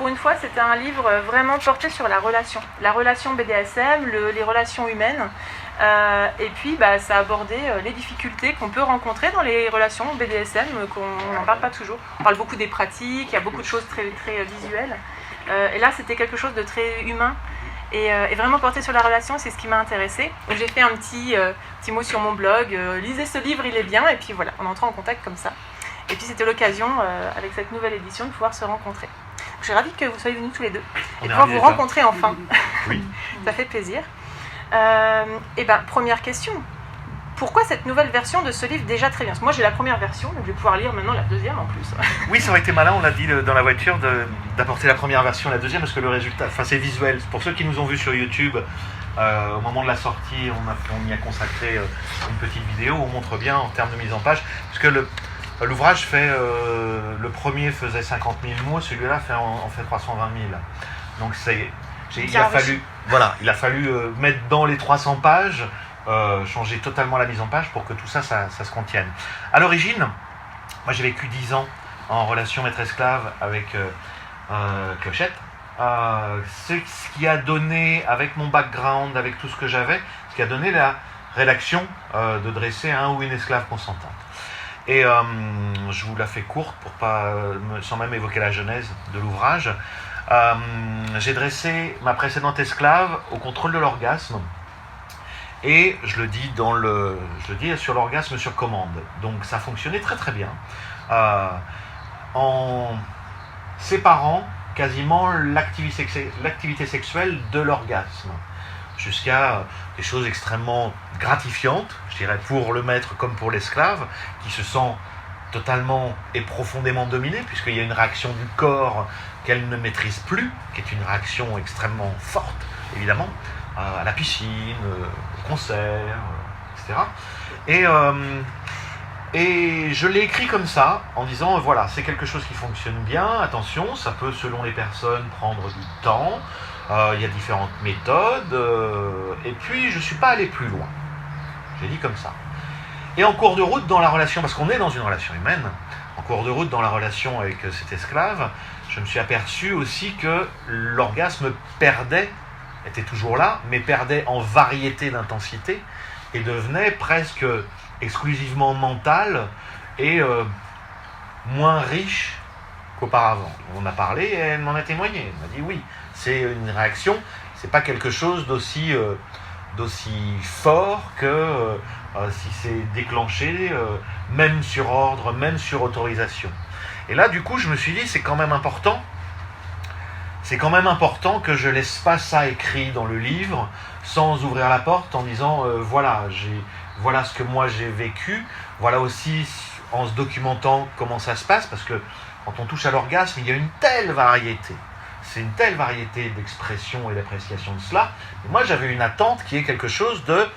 une fois, c'était un livre vraiment porté sur la relation BDSM, les relations humaines. Et puis, ça abordait les difficultés qu'on peut rencontrer dans les relations BDSM, qu'on n'en parle pas toujours. On parle beaucoup des pratiques, il y a beaucoup de choses très, très visuelles. Et là, c'était quelque chose de très humain et vraiment porté sur la relation, c'est ce qui m'a intéressée. Donc, j'ai fait un petit mot sur mon blog, lisez ce livre, il est bien, et puis voilà, on entre en contact comme ça. Et puis c'était l'occasion, avec cette nouvelle édition, de pouvoir se rencontrer. Donc, je suis ravie que vous soyez venus tous les deux et de pouvoir vous rencontrer enfin. Oui. Ça fait plaisir. Première question. Pourquoi cette nouvelle version de ce livre déjà très bien? Parce que moi j'ai la première version, donc je vais pouvoir lire maintenant la deuxième en plus. Oui, ça aurait été malin, on l'a dit dans la voiture, d'apporter la première version, la deuxième, parce que le résultat, c'est visuel. Pour ceux qui nous ont vus sur YouTube, au moment de la sortie, on y a consacré une petite vidéo où on montre bien en termes de mise en page, parce que l'ouvrage fait, le premier faisait 50 000 mots, celui-là en fait 320 000. Donc il a fallu mettre dans les 300 pages, changer totalement la mise en page pour que tout ça se contienne. À l'origine, moi j'ai vécu 10 ans en relation maître-esclave avec Clochette. Ce qui a donné, avec mon background, avec tout ce que j'avais, ce qui a donné la rédaction de dresser un ou une esclave consentante. Et je vous la fais courte sans même évoquer la genèse de l'ouvrage. J'ai dressé ma précédente esclave au contrôle de l'orgasme. Et je le dis sur l'orgasme sur commande. Donc ça fonctionnait très très bien. En séparant quasiment l'activité sexuelle de l'orgasme. Jusqu'à des choses extrêmement gratifiantes, je dirais, pour le maître comme pour l'esclave, qui se sent totalement et profondément dominée, puisqu'il y a une réaction du corps qu'elle ne maîtrise plus, qui est une réaction extrêmement forte, évidemment, à la piscine, au concert, etc. Et je l'ai écrit comme ça, en disant, voilà, c'est quelque chose qui fonctionne bien, attention, ça peut, selon les personnes, prendre du temps, il y a différentes méthodes, et puis je ne suis pas allé plus loin. J'ai dit comme ça. Et en cours de route dans la relation, parce qu'on est dans une relation humaine, en cours de route dans la relation avec cet esclave, je me suis aperçu aussi que l'orgasme était toujours là, mais perdait en variété d'intensité, et devenait presque exclusivement mental et moins riche qu'auparavant. On a parlé et elle m'en a témoigné. Elle m'a dit oui, c'est une réaction, c'est pas quelque chose d'aussi fort que si c'est déclenché, même sur ordre, même sur autorisation. Et là, du coup, je me suis dit, c'est quand même important que je laisse pas ça écrit dans le livre, sans ouvrir la porte, en disant, voilà ce que moi j'ai vécu, voilà aussi, en se documentant comment ça se passe, parce que quand on touche à l'orgasme, il y a une telle variété. C'est une telle variété d'expression et d'appréciation de cela. Et moi, j'avais une attente qui est quelque chose de...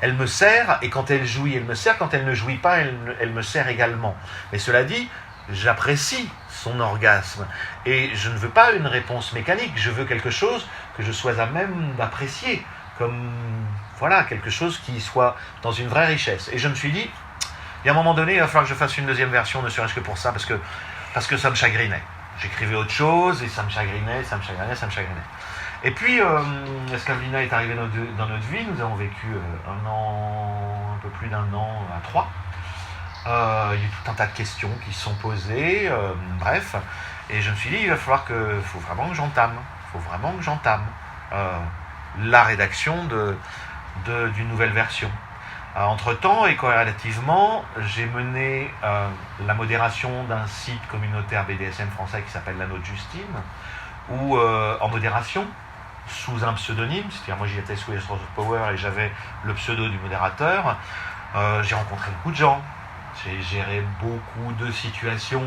elle me sert, et quand elle jouit, elle me sert. Quand elle ne jouit pas, elle me sert également. Mais cela dit, j'apprécie son orgasme. Et je ne veux pas une réponse mécanique. Je veux quelque chose que je sois à même d'apprécier. Comme, voilà, quelque chose qui soit dans une vraie richesse. Et je me suis dit, il y a un moment donné, il va falloir que je fasse une deuxième version, ne serait-ce que pour ça, parce que ça me chagrinait. J'écrivais autre chose et ça me chagrinait. Et puis, Esclavina est arrivée dans notre vie. Nous avons vécu un peu plus d'un an à 3. Il y a eu tout un tas de questions qui se sont posées, bref. Et je me suis dit, il faut vraiment que j'entame la rédaction d'une nouvelle version. Entre-temps, et corrélativement, j'ai mené la modération d'un site communautaire BDSM français qui s'appelle l'Anneau de Justine, où en modération, sous un pseudonyme, c'est-à-dire moi j'y étais sous les Source of Power et j'avais le pseudo du modérateur, j'ai rencontré beaucoup de gens, j'ai géré beaucoup de situations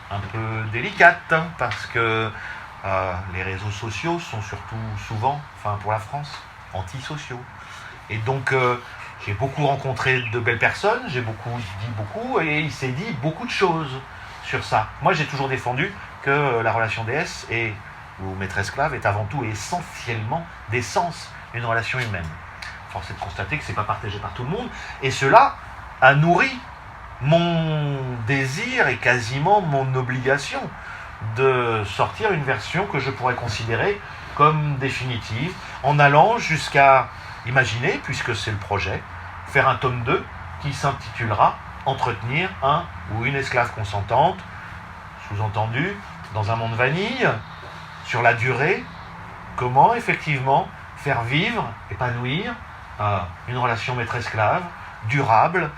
un peu délicates, parce que les réseaux sociaux sont surtout souvent, pour la France, antisociaux. Et donc, j'ai beaucoup rencontré de belles personnes, j'ai dit beaucoup, et il s'est dit beaucoup de choses sur ça. Moi, j'ai toujours défendu que la relation déesse ou maître-esclave est avant tout et essentiellement d'essence une relation humaine. Force est de constater que ce n'est pas partagé par tout le monde, et cela a nourri mon désir et quasiment mon obligation de sortir une version que je pourrais considérer comme définitive, en allant jusqu'à imaginer, puisque c'est le projet, faire un tome 2 qui s'intitulera « Entretenir un ou une esclave consentante », sous-entendu, dans un monde vanille, sur la durée, comment effectivement faire vivre, épanouir une relation maître-esclave, durable,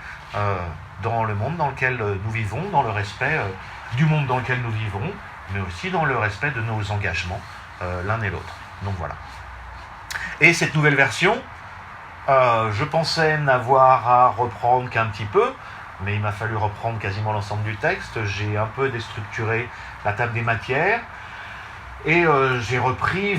dans le monde dans lequel nous vivons, dans le respect du monde dans lequel nous vivons, mais aussi dans le respect de nos engagements l'un et l'autre. Donc voilà. Et cette nouvelle version, je pensais n'avoir à reprendre qu'un petit peu, mais il m'a fallu reprendre quasiment l'ensemble du texte. J'ai un peu déstructuré la table des matières, et j'ai repris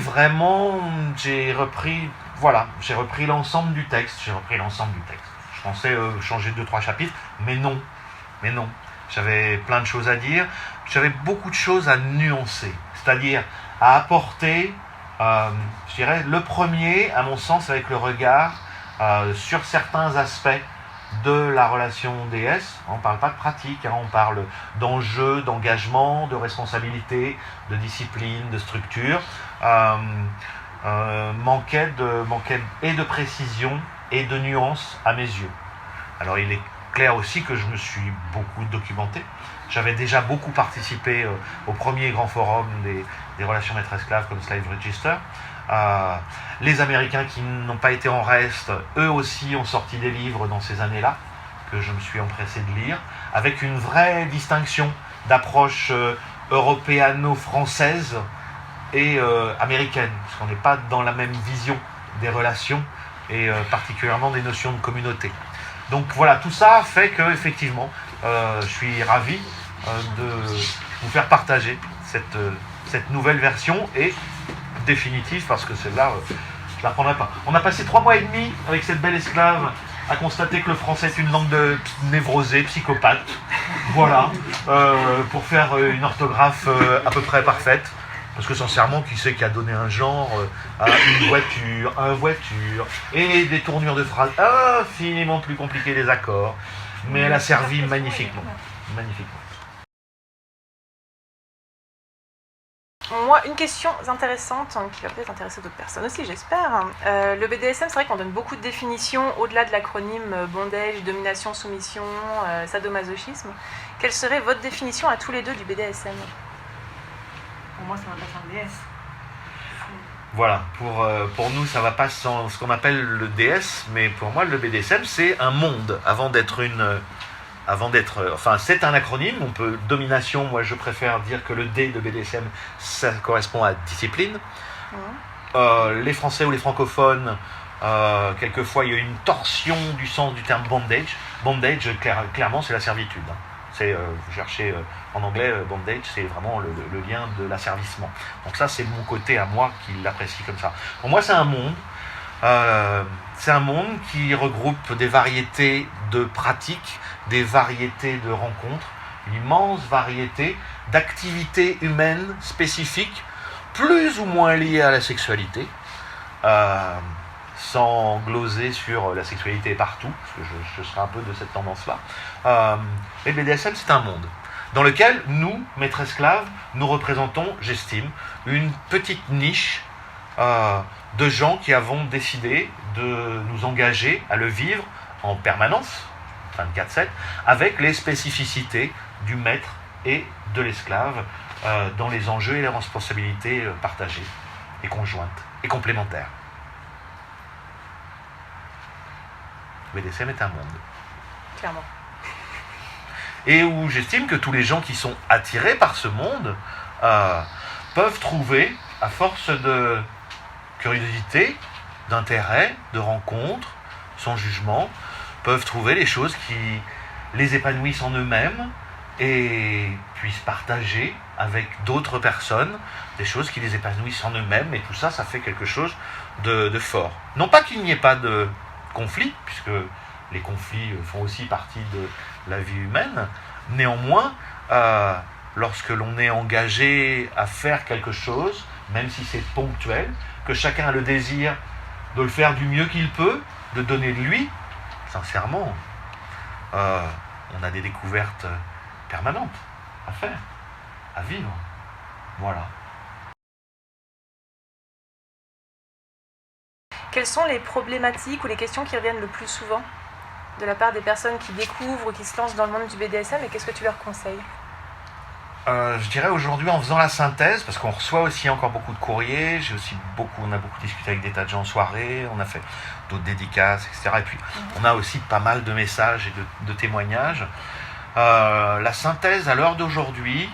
l'ensemble du texte. Je pensais changer 2-3 chapitres, mais non. J'avais plein de choses à dire, j'avais beaucoup de choses à nuancer, c'est-à-dire à apporter, je dirais, le premier, à mon sens, avec le regard sur certains aspects de la relation déesse. On ne parle pas de pratique, on parle d'enjeux, d'engagement, de responsabilité, de discipline, de structure. Manquait et de précision et de nuance à mes yeux. Alors il est clair aussi que je me suis beaucoup documenté. J'avais déjà beaucoup participé au premier grand forum des relations maître-esclave comme Slave Register. Les Américains qui n'ont pas été en reste, eux aussi ont sorti des livres dans ces années-là, que je me suis empressé de lire, avec une vraie distinction d'approche européano-française et américaine, parce qu'on n'est pas dans la même vision des relations et particulièrement des notions de communauté. Donc voilà, tout ça fait que effectivement, je suis ravi de vous faire partager cette nouvelle version et définitive, parce que celle-là, je la prendrai pas. On a passé 3 mois et demi avec cette belle esclave à constater que le français est une langue de névrosée, psychopathe. Voilà, pour faire une orthographe à peu près parfaite. Parce que sincèrement, qui c'est qui a donné un genre à une voiture, un voiture, et des tournures de phrases infiniment plus compliquées, des accords. Mais elle a servi magnifiquement. Moi, une question intéressante, qui va peut-être intéresser d'autres personnes aussi, j'espère. Le BDSM, c'est vrai qu'on donne beaucoup de définitions au-delà de l'acronyme bondage, domination, soumission, sadomasochisme. Quelle serait votre définition à tous les deux du BDSM ? Pour moi, ça va pas sans DS. Voilà, pour nous, ça va pas sans ce qu'on appelle le DS, mais pour moi, le BDSM, c'est un monde. Enfin, c'est un acronyme. On peut domination. Moi, je préfère dire que le D de BDSM, ça correspond à discipline. Les Français ou les francophones, quelquefois, il y a une torsion du sens du terme bondage. Bondage, clairement, c'est la servitude. Vous cherchez en anglais, bondage, c'est vraiment le lien de l'asservissement. Donc ça, c'est mon côté à moi qui l'apprécie comme ça. Pour moi, c'est un monde. C'est un monde qui regroupe des variétés de pratiques, des variétés de rencontres, une immense variété d'activités humaines spécifiques, plus ou moins liées à la sexualité, sans gloser sur la sexualité partout, parce que je serai un peu de cette tendance-là. Les BDSM, c'est un monde dans lequel nous, maîtres esclaves, nous représentons, j'estime, une petite niche de gens qui avons décidé de nous engager à le vivre en permanence, 24/7, avec les spécificités du maître et de l'esclave dans les enjeux et les responsabilités partagées et conjointes et complémentaires. Le BDSM est un monde. Clairement. Et où j'estime que tous les gens qui sont attirés par ce monde peuvent trouver, à force de curiosité, d'intérêt, de rencontre, sans jugement, peuvent trouver les choses qui les épanouissent en eux-mêmes et puissent partager avec d'autres personnes des choses qui les épanouissent en eux-mêmes, et tout ça, ça fait quelque chose de fort. Non pas qu'il n'y ait pas de conflit, puisque les conflits font aussi partie de la vie humaine, néanmoins, lorsque l'on est engagé à faire quelque chose, même si c'est ponctuel, que chacun a le désir de le faire du mieux qu'il peut, de donner de lui, sincèrement, on a des découvertes permanentes à faire, à vivre. Voilà. Quelles sont les problématiques ou les questions qui reviennent le plus souvent de la part des personnes qui découvrent ou qui se lancent dans le monde du BDSM, et qu'est-ce que tu leur conseilles? Je dirais aujourd'hui, en faisant la synthèse, parce qu'on reçoit aussi encore beaucoup de courriers, on a beaucoup discuté avec des tas de gens en soirée, on a fait d'autres dédicaces, etc. Et puis on a aussi pas mal de messages et de témoignages. La synthèse à l'heure d'aujourd'hui,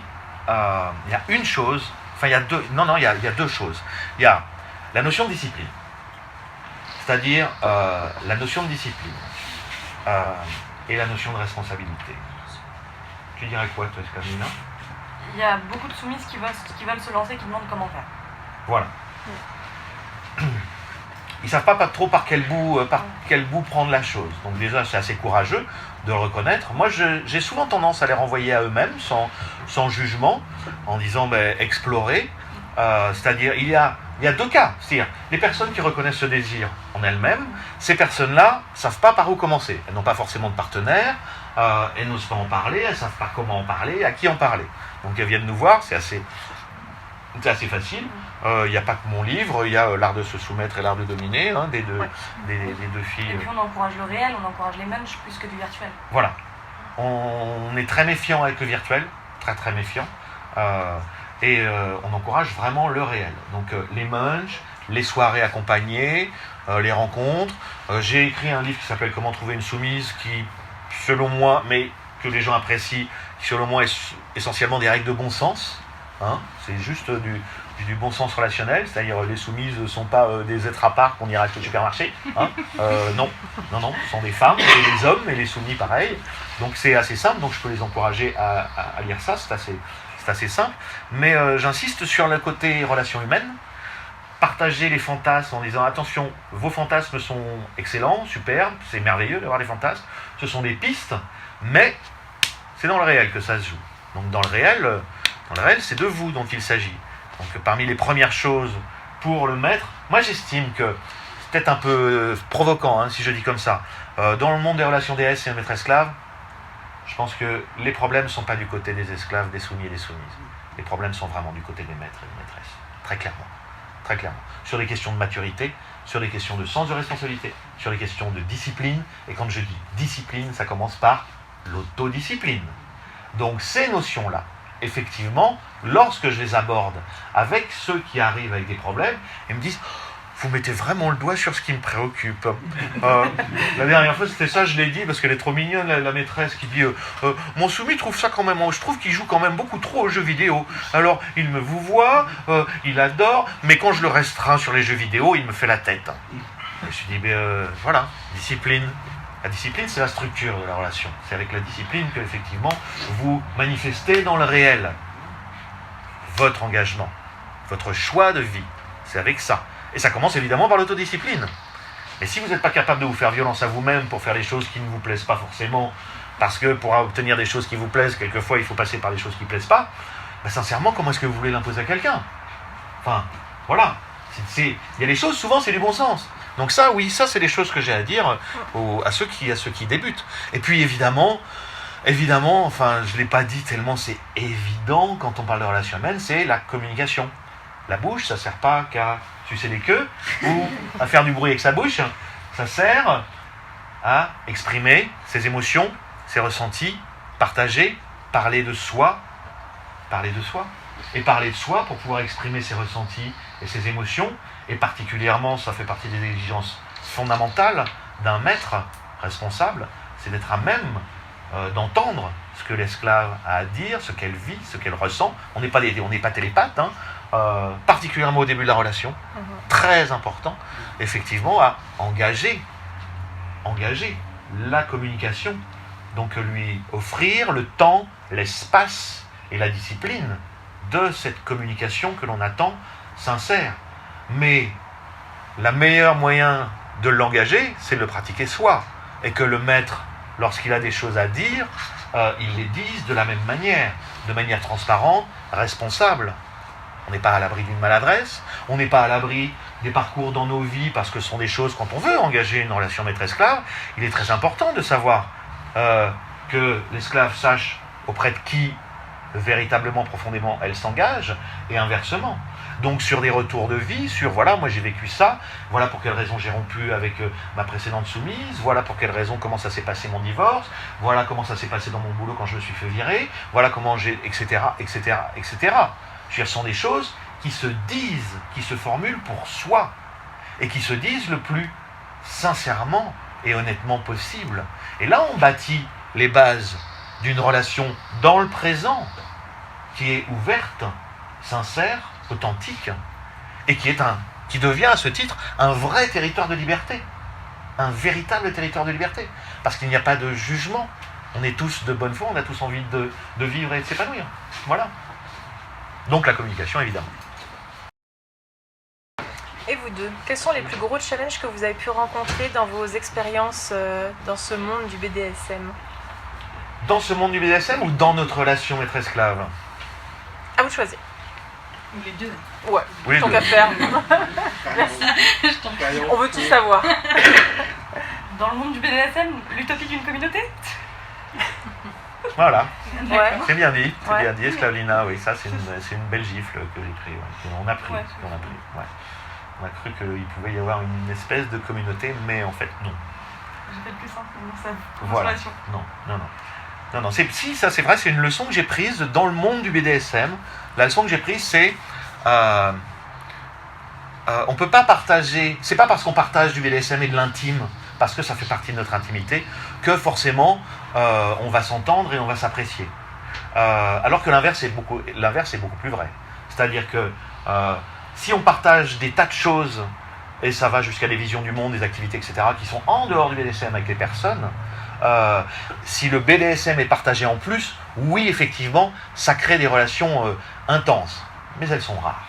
il y a une chose, enfin il y a deux choses. Il y a la notion de discipline, c'est-à-dire la notion de discipline et la notion de responsabilité. Tu dirais quoi, toi, Carmina? Il y a beaucoup de soumises qui veulent se lancer, qui demandent comment faire. Voilà. Ils ne savent pas trop par quel bout prendre la chose. Donc déjà, c'est assez courageux de le reconnaître. Moi, j'ai souvent tendance à les renvoyer à eux-mêmes, sans jugement, en disant explorer. C'est-à-dire, il y a deux cas. C'est-à-dire, les personnes qui reconnaissent ce désir en elles-mêmes, ces personnes-là ne savent pas par où commencer. Elles n'ont pas forcément de partenaire, elles n'osent pas en parler, elles ne savent pas comment en parler, à qui en parler. Donc elles viennent nous voir, c'est assez facile. Il n'y a pas que mon livre, il y a l'art de se soumettre et l'art de dominer, des deux filles. Et puis on encourage le réel, on encourage les munchs plus que du virtuel. Voilà. On est très méfiant avec le virtuel, très très méfiant. Et on encourage vraiment le réel. Donc les munchs, les soirées accompagnées, les rencontres. J'ai écrit un livre qui s'appelle Comment trouver une soumise, qui, selon moi, mais que les gens apprécient, qui selon moi est essentiellement des règles de bon sens. C'est juste du bon sens relationnel, c'est-à-dire les soumises ne sont pas des êtres à part qu'on ira acheter au supermarché. Non, ce sont des femmes et les hommes et les soumis pareil. Donc c'est assez simple, donc je peux les encourager à lire ça, c'est assez simple. Mais j'insiste sur le côté relation humaine. Partager les fantasmes en disant attention, vos fantasmes sont excellents, superbes, c'est merveilleux d'avoir des fantasmes, ce sont des pistes, mais c'est dans le réel que ça se joue. Donc dans le réel, c'est de vous dont il s'agit. Donc parmi les premières choses pour le maître, moi j'estime que c'est peut-être un peu provoquant si je dis comme ça. Dans le monde des relations DS et maître-esclave, je pense que les problèmes ne sont pas du côté des esclaves, des soumis et des soumises. Les problèmes sont vraiment du côté des maîtres et des maîtresses. Très clairement. Très clairement. Sur des questions de maturité, sur des questions de sens de responsabilité, sur des questions de discipline. Et quand je dis discipline, ça commence par l'autodiscipline. Donc ces notions-là, effectivement, lorsque je les aborde avec ceux qui arrivent avec des problèmes, ils me disent vous mettez vraiment le doigt sur ce qui me préoccupe. La dernière fois, c'était ça, je l'ai dit, parce qu'elle est trop mignonne, la maîtresse, qui dit mon soumis trouve ça quand même, je trouve qu'il joue quand même beaucoup trop aux jeux vidéo. Alors, il me vous voit, il adore, mais quand je le restreins sur les jeux vidéo, il me fait la tête. Et je me suis dit, voilà, discipline. La discipline, c'est la structure de la relation. C'est avec la discipline que, effectivement, vous manifestez dans le réel votre engagement, votre choix de vie. C'est avec ça. Et ça commence évidemment par l'autodiscipline. Et si vous n'êtes pas capable de vous faire violence à vous-même pour faire les choses qui ne vous plaisent pas forcément, parce que pour obtenir des choses qui vous plaisent, quelquefois il faut passer par des choses qui ne plaisent pas, sincèrement, comment est-ce que vous voulez l'imposer à quelqu'un? Enfin, voilà. Il y a des choses, souvent c'est du bon sens. Donc ça, oui, ça c'est des choses que j'ai à dire à ceux qui débutent. Et puis évidemment, enfin je ne l'ai pas dit tellement c'est évident quand on parle de relations humaines, c'est la communication. La bouche, ça ne sert pas qu'à sucer les queues ou à faire du bruit avec sa bouche. Ça sert à exprimer ses émotions, ses ressentis, partager, parler de soi. Et parler de soi pour pouvoir exprimer ses ressentis et ses émotions. Et particulièrement, ça fait partie des exigences fondamentales d'un maître responsable, c'est d'être à même d'entendre ce que l'esclave a à dire, ce qu'elle vit, ce qu'elle ressent. On n'est pas télépathe, particulièrement au début de la relation. Très important, effectivement, à engager la communication. Donc lui offrir le temps, l'espace et la discipline de cette communication que l'on attend sincère. Mais le meilleur moyen de l'engager, c'est de le pratiquer soi. Et que le maître, lorsqu'il a des choses à dire, il les dise de la même manière, de manière transparente, responsable. On n'est pas à l'abri d'une maladresse, on n'est pas à l'abri des parcours dans nos vies, parce que ce sont des choses, quand on veut engager une relation maître-esclave, il est très important de savoir que l'esclave sache auprès de qui véritablement, profondément, elle s'engage, et inversement. Donc sur des retours de vie, sur voilà, moi j'ai vécu ça, voilà pour quelle raison j'ai rompu avec ma précédente soumise, voilà pour quelle raison, comment ça s'est passé mon divorce, voilà comment ça s'est passé dans mon boulot quand je me suis fait virer, voilà comment j'ai, etc., etc., etc. Je veux dire, ce sont des choses qui se disent, qui se formulent pour soi, et qui se disent le plus sincèrement et honnêtement possible. Et là, on bâtit les bases d'une relation dans le présent, qui est ouverte, sincère, authentique, et qui devient à ce titre un vrai territoire de liberté, un véritable territoire de liberté, parce qu'il n'y a pas de jugement, on est tous de bonne foi, on a tous envie de vivre et de s'épanouir. Voilà. Donc la communication, évidemment. Et vous deux, quels sont les plus gros challenges que vous avez pu rencontrer dans vos expériences dans ce monde du BDSM? Dans ce monde du BDSM ou dans notre relation maître-esclave? À vous de choisir. Les deux. Ouais, Oui, les tant deux. qu'à faire. On veut tout savoir. Dans le monde du BDSM, l'utopie d'une communauté. Voilà, Ouais. c'est bien dit, c'est Ouais. bien dit, Esclavina, oui, ça c'est une belle gifle que j'ai pris, ouais. On a pris, Ouais. ouais. On a cru qu'il pouvait y avoir une espèce de communauté, mais en fait non. J'ai fait le plus simple pour ça. Voilà. Non, si, ça c'est vrai, c'est une leçon que j'ai prise dans le monde du BDSM. La leçon que j'ai prise, c'est on peut pas partager, c'est pas parce qu'on partage du BDSM et de l'intime, parce que ça fait partie de notre intimité, que forcément on va s'entendre et on va s'apprécier. Alors que l'inverse est beaucoup plus vrai. C'est-à-dire que si on partage des tas de choses, et ça va jusqu'à des visions du monde, des activités, etc., qui sont en dehors du BDSM avec les personnes, si le BDSM est partagé en plus, oui, effectivement, ça crée des relations intenses. Mais elles sont rares.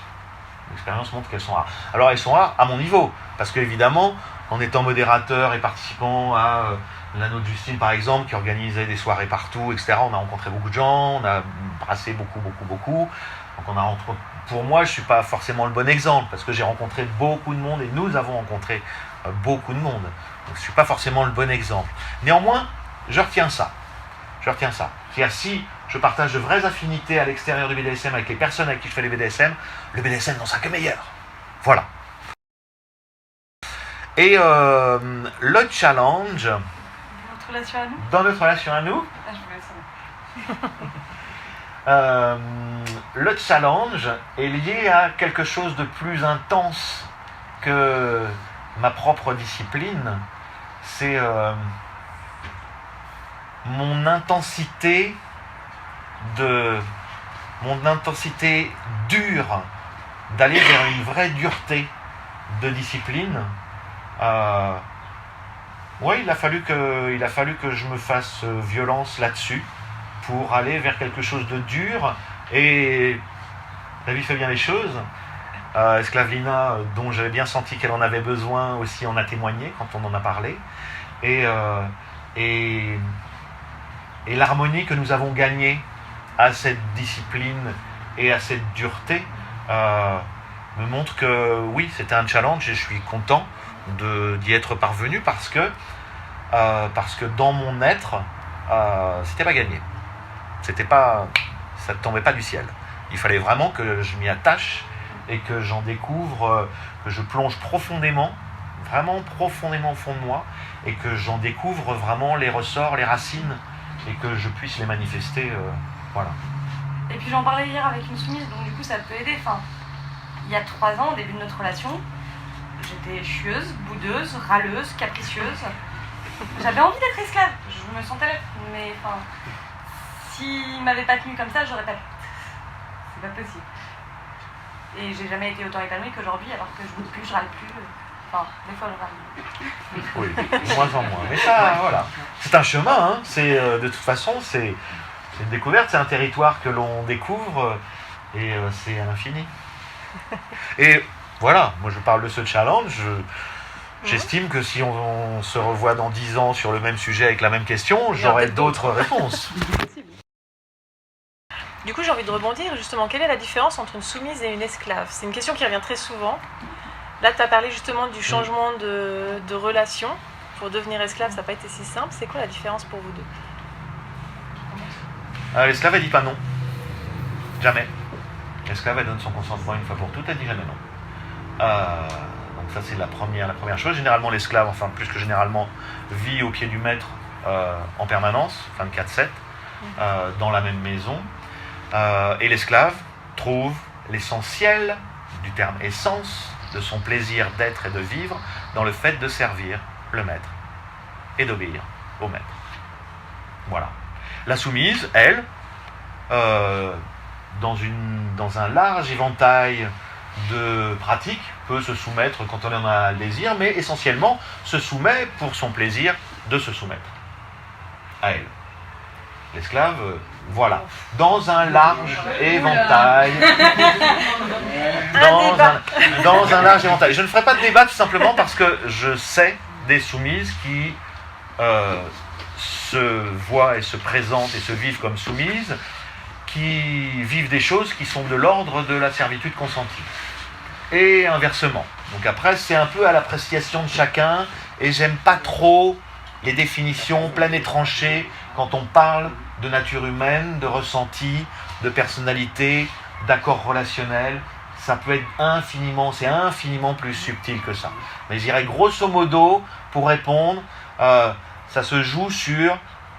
L'expérience montre qu'elles sont rares. Alors elles sont rares à mon niveau, parce qu'évidemment, en étant modérateur et participant à l'Anneau de Justine, par exemple, qui organisait des soirées partout, etc., on a rencontré beaucoup de gens, on a brassé beaucoup. Donc on a rencontré... Pour moi, je ne suis pas forcément le bon exemple, parce que j'ai rencontré beaucoup de monde, et nous avons rencontré beaucoup de monde. Donc je ne suis pas forcément le bon exemple. Néanmoins, je retiens ça. C'est-à-dire, si je partage de vraies affinités à l'extérieur du BDSM avec les personnes avec qui je fais les BDSM, le BDSM n'en sera que meilleur. Voilà. Et le challenge... Notre relation à nous. Dans notre relation à nous, Ah, je voulais ça. le challenge est lié à quelque chose de plus intense que ma propre discipline. C'est mon intensité dure d'aller vers une vraie dureté de discipline. Ouais, il a fallu que je me fasse violence là-dessus pour aller vers quelque chose de dur, et la vie fait bien les choses. Esclavina, dont j'avais bien senti qu'elle en avait besoin aussi, en a témoigné quand on en a parlé, et l'harmonie que nous avons gagnée à cette discipline et à cette dureté me montre que oui, c'était un challenge, et je suis content d'y être parvenu, parce que dans mon être, c'était pas gagné. Ça ne tombait pas du ciel. Il fallait vraiment que je m'y attache et que j'en découvre, que je plonge profondément, vraiment profondément au fond de moi, et que j'en découvre vraiment les ressorts, les racines, et que je puisse les manifester. Voilà. Et puis j'en parlais hier avec une soumise, donc du coup ça peut aider. Enfin, il y a 3 ans, au début de notre relation, j'étais chieuse, boudeuse, râleuse, capricieuse. J'avais envie d'être esclave, je me sentais l'être, mais enfin, s'il m'avait pas tenue comme ça, j'aurais pas pu. C'est pas possible. Et j'ai jamais été autant épanouie qu'aujourd'hui, alors que je boude plus, je râle plus. Enfin, des fois je râle. Oui, de moins en moins. Mais ça, voilà. C'est un chemin, hein. De toute façon, c'est une découverte, c'est un territoire que l'on découvre, et c'est à l'infini. Et voilà, moi je parle de ce challenge. J'estime que si on se revoit dans 10 ans sur le même sujet avec la même question, j'aurai d'autres réponses. Du coup, j'ai envie de rebondir justement. Quelle est la différence entre une soumise et une esclave? C'est une question qui revient très souvent. Là, tu as parlé justement du changement de relation. Pour devenir esclave, ça n'a pas été si simple. C'est quoi la différence pour vous deux? L'esclave, elle dit pas non. Jamais. L'esclave, elle donne son consentement une fois pour toutes, elle dit jamais non. Donc ça, c'est la première chose. Généralement, l'esclave, enfin plus que généralement, vit au pied du maître en permanence, 24/7, dans la même maison. Et l'esclave trouve l'essentiel du terme essence de son plaisir d'être et de vivre dans le fait de servir le maître et d'obéir au maître. Voilà. La soumise, elle, dans un large éventail de pratiques, peut se soumettre quand on en a le désir, mais essentiellement se soumet pour son plaisir de se soumettre à elle. L'esclave, voilà, dans un large éventail. Dans un large éventail. Je ne ferai pas de débat tout simplement parce que je sais des soumises qui se voient et se présentent et se vivent comme soumises, qui vivent des choses qui sont de l'ordre de la servitude consentie. Et inversement. Donc après, c'est un peu à l'appréciation de chacun, et j'aime pas trop les définitions pleines et tranchées quand on parle de nature humaine, de ressenti, de personnalité, d'accords relationnels. Ça peut être c'est infiniment plus subtil que ça. Mais je dirais grosso modo, pour répondre, ça se joue sur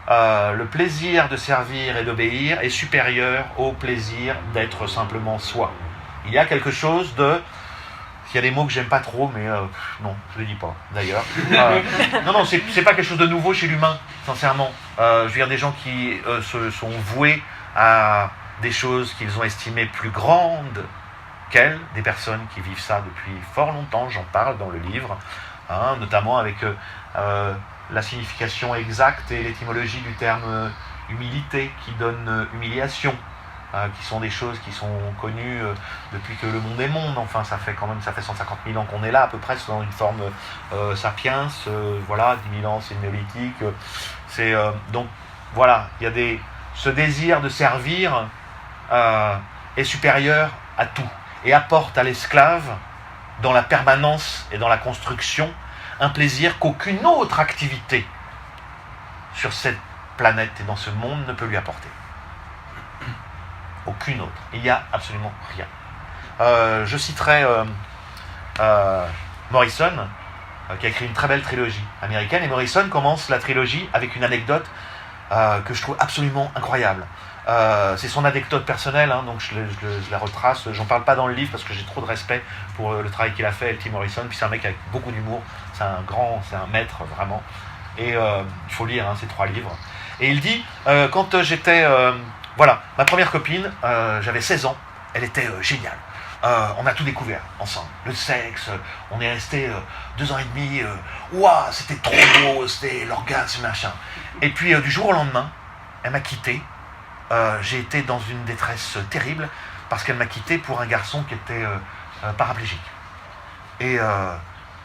le plaisir de servir et d'obéir est supérieur au plaisir d'être simplement soi. Il y a quelque chose de... Il y a des mots que j'aime pas trop, mais non, je ne les dis pas, d'ailleurs. Non, c'est pas quelque chose de nouveau chez l'humain, sincèrement. Je veux dire, des gens qui se sont voués à des choses qu'ils ont estimées plus grandes qu'elles, des personnes qui vivent ça depuis fort longtemps, j'en parle dans le livre, notamment avec la signification exacte et l'étymologie du terme humilité, qui donne humiliation. Qui sont des choses qui sont connues depuis que le monde est monde. Enfin, ça fait 150 000 ans qu'on est là, à peu près, dans une forme sapiens. Voilà, 10 000 ans, c'est le néolithique. Donc, voilà, il y a ce désir de servir est supérieur à tout et apporte à l'esclave, dans la permanence et dans la construction, un plaisir qu'aucune autre activité sur cette planète et dans ce monde ne peut lui apporter. Aucune autre. Il n'y a absolument rien. Je citerai Morrison, qui a écrit une très belle trilogie américaine. Et Morrison commence la trilogie avec une anecdote que je trouve absolument incroyable. C'est son anecdote personnelle, donc je la retrace. J'en parle pas dans le livre parce que j'ai trop de respect pour le travail qu'il a fait, Tim Morrison. Puis c'est un mec avec beaucoup d'humour. C'est un maître, vraiment. Et il faut lire ces 3 livres. Et il dit, quand j'étais... Voilà, ma première copine, j'avais 16 ans, elle était géniale. On a tout découvert ensemble. Le sexe, on est resté 2 ans et demi. Waouh, c'était trop beau, c'était l'orgasme, machin. Et puis du jour au lendemain, elle m'a quitté. J'ai été dans une détresse terrible parce qu'elle m'a quitté pour un garçon qui était paraplégique. Et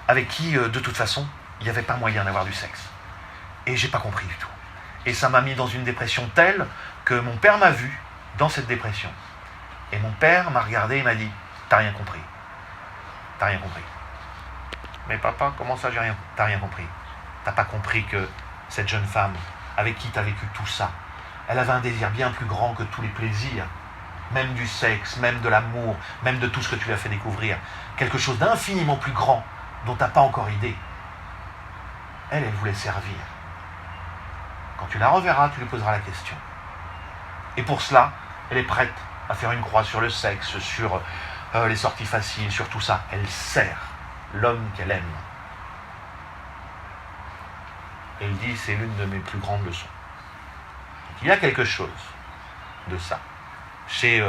avec qui, de toute façon, il n'y avait pas moyen d'avoir du sexe. Et j'ai pas compris du tout. Et ça m'a mis dans une dépression telle que mon père m'a vu dans cette dépression. Et mon père m'a regardé et m'a dit « T'as rien compris. T'as rien compris. » Mais papa, comment ça t'as rien compris? T'as pas compris que cette jeune femme avec qui t'as vécu tout ça, elle avait un désir bien plus grand que tous les plaisirs, même du sexe, même de l'amour, même de tout ce que tu lui as fait découvrir. Quelque chose d'infiniment plus grand dont t'as pas encore idée. Elle voulait servir. Quand tu la reverras, tu lui poseras la question. Et pour cela, elle est prête à faire une croix sur le sexe, sur les sorties faciles, sur tout ça. Elle sert l'homme qu'elle aime. Et il dit, c'est l'une de mes plus grandes leçons. Donc, il y a quelque chose de ça. Chez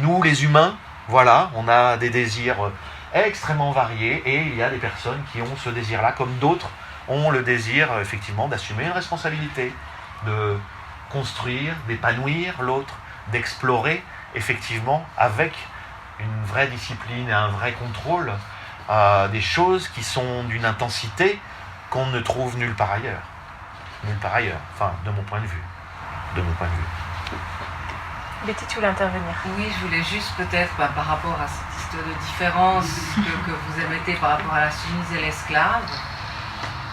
nous, les humains, voilà, on a des désirs extrêmement variés et il y a des personnes qui ont ce désir-là, comme d'autres ont le désir, effectivement, d'assumer une responsabilité, de construire, d'épanouir l'autre, d'explorer, effectivement, avec une vraie discipline et un vrai contrôle, des choses qui sont d'une intensité qu'on ne trouve nulle part ailleurs. Nulle part ailleurs, enfin, de mon point de vue. De mon point de vue. Betty, tu voulais intervenir? Oui, je voulais juste peut-être, par rapport à cette histoire de différence que vous émettez par rapport à la soumise et l'esclave,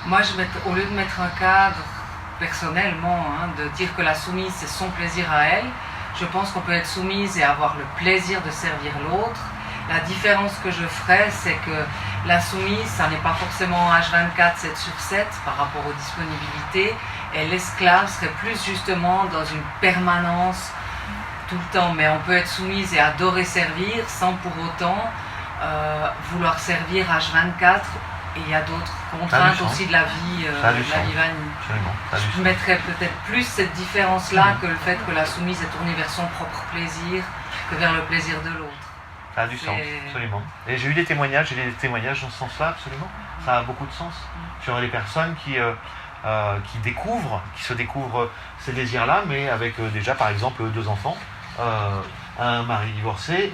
moi, au lieu de mettre un cadre personnellement, de dire que la soumise c'est son plaisir à elle, je pense qu'on peut être soumise et avoir le plaisir de servir l'autre. La différence que je ferais, c'est que la soumise, ça n'est pas forcément H24, 7 sur 7 par rapport aux disponibilités, et l'esclave serait plus justement dans une permanence tout le temps. Mais on peut être soumise et adorer servir sans pour autant vouloir servir H24, et il y a d'autres contraintes aussi de la vie, vanille. Je mettrais peut-être plus cette différence-là que le fait que la soumise est tournée vers son propre plaisir que vers le plaisir de l'autre. Ça a du sens, absolument. Et j'ai eu des témoignages dans ce sens-là, absolument. Ça a beaucoup de sens. Sur les personnes qui se découvrent ces désirs-là, mais avec déjà, par exemple, 2 enfants, un mari divorcé,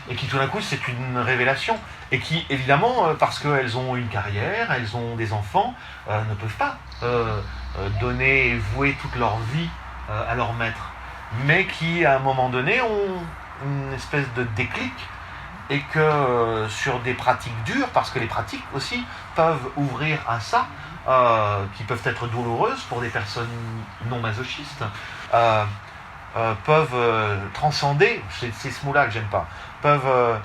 et qui tout d'un coup, c'est une révélation. Et qui, évidemment, parce qu'elles ont une carrière, elles ont des enfants, ne peuvent pas donner et vouer toute leur vie à leur maître. Mais qui, à un moment donné, ont une espèce de déclic, et que sur des pratiques dures, parce que les pratiques aussi peuvent ouvrir à ça, qui peuvent être douloureuses pour des personnes non masochistes, peuvent transcender, c'est ce mot-là que j'aime pas, peuvent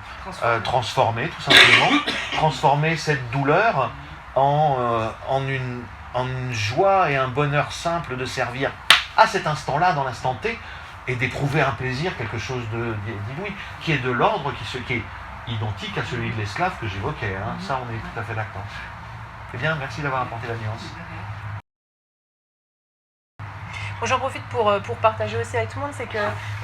transformer tout simplement, transformer cette douleur en une joie et un bonheur simple de servir à cet instant-là, dans l'instant T, et d'éprouver un plaisir, quelque chose d'inouï, qui est de l'ordre, qui est identique à celui de l'esclave que j'évoquais. Hein. Ça, on est tout à fait d'accord. Eh bien, merci d'avoir apporté la nuance. J'en profite pour partager aussi avec tout le monde, c'est que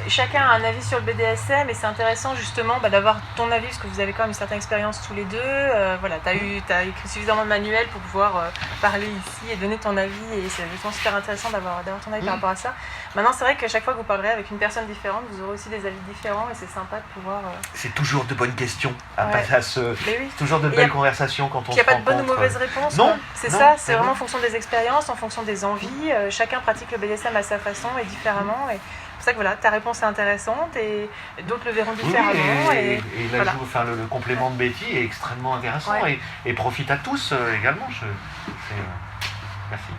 chacun a un avis sur le BDSM, et c'est intéressant justement d'avoir ton avis, parce que vous avez quand même une certaine expérience tous les deux. Voilà, tu as écrit suffisamment de manuels pour pouvoir parler ici et donner ton avis, et c'est justement super intéressant d'avoir ton avis par rapport à ça. Maintenant, c'est vrai qu'à chaque fois que vous parlerez avec une personne différente, vous aurez aussi des avis différents, et c'est sympa de pouvoir... C'est toujours de bonnes questions, oui. toujours de belles conversations quand on se rencontre. Il n'y a pas de bonne ou mauvaise réponse. Non, c'est ça, c'est vraiment en fonction des expériences, en fonction des envies. Chacun pratique le BDSM à sa façon et différemment, et c'est pour ça que voilà, ta réponse est intéressante, et d'autres le verront différemment. Oui, et voilà. Le complément de Betty est extrêmement intéressant, et profite à tous également. Merci.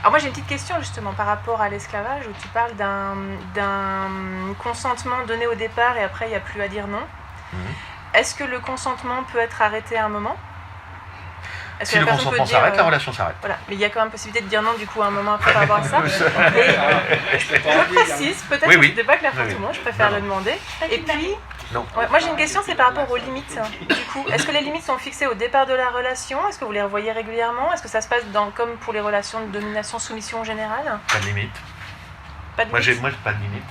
Alors moi j'ai une petite question justement par rapport à l'esclavage, où tu parles d'un consentement donné au départ et après il n'y a plus à dire non. Est-ce que le consentement peut être arrêté à un moment? Si le consentement s'arrête, la relation s'arrête. Voilà, mais il y a quand même possibilité de dire non du coup à un moment après par rapport à ça. Je précise, peut-être que c'était pas clair pour tout le monde, je préfère le demander. Et puis, moi j'ai une question, c'est par rapport aux limites. Du coup, est-ce que les limites sont fixées au départ de la relation? Est-ce que vous les revoyez régulièrement? Est-ce que ça se passe comme pour les relations de domination-soumission en général? Pas de limite. Pas de limite. Moi j'ai pas de limite.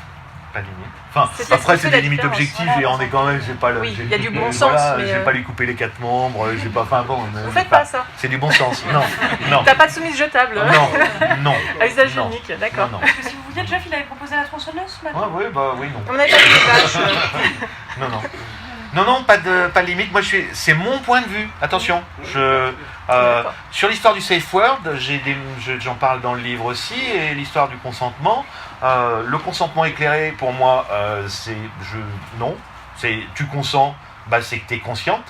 Pas de limite. Enfin, après c'est des limites objectives, et on est quand même, j'ai pas le... Oui, il y a du bon sens, mais... J'ai pas lui couper les 4 membres, j'ai pas... Enfin bon... Vous faites pas ça. C'est du bon sens, non. T'as pas de soumise jetable? Non. À usage unique, d'accord. Parce que si vous vouliez, Jeff, il avait proposé la tronçonneuse ce matin. Oui, non. On n'avait pas dit les vaches. Non, pas de limite. Moi, c'est mon point de vue. Attention, sur l'histoire du safe word, j'en parle dans le livre aussi, et l'histoire du consentement. Le consentement éclairé, pour moi, non. C'est tu consens, c'est que tu es consciente,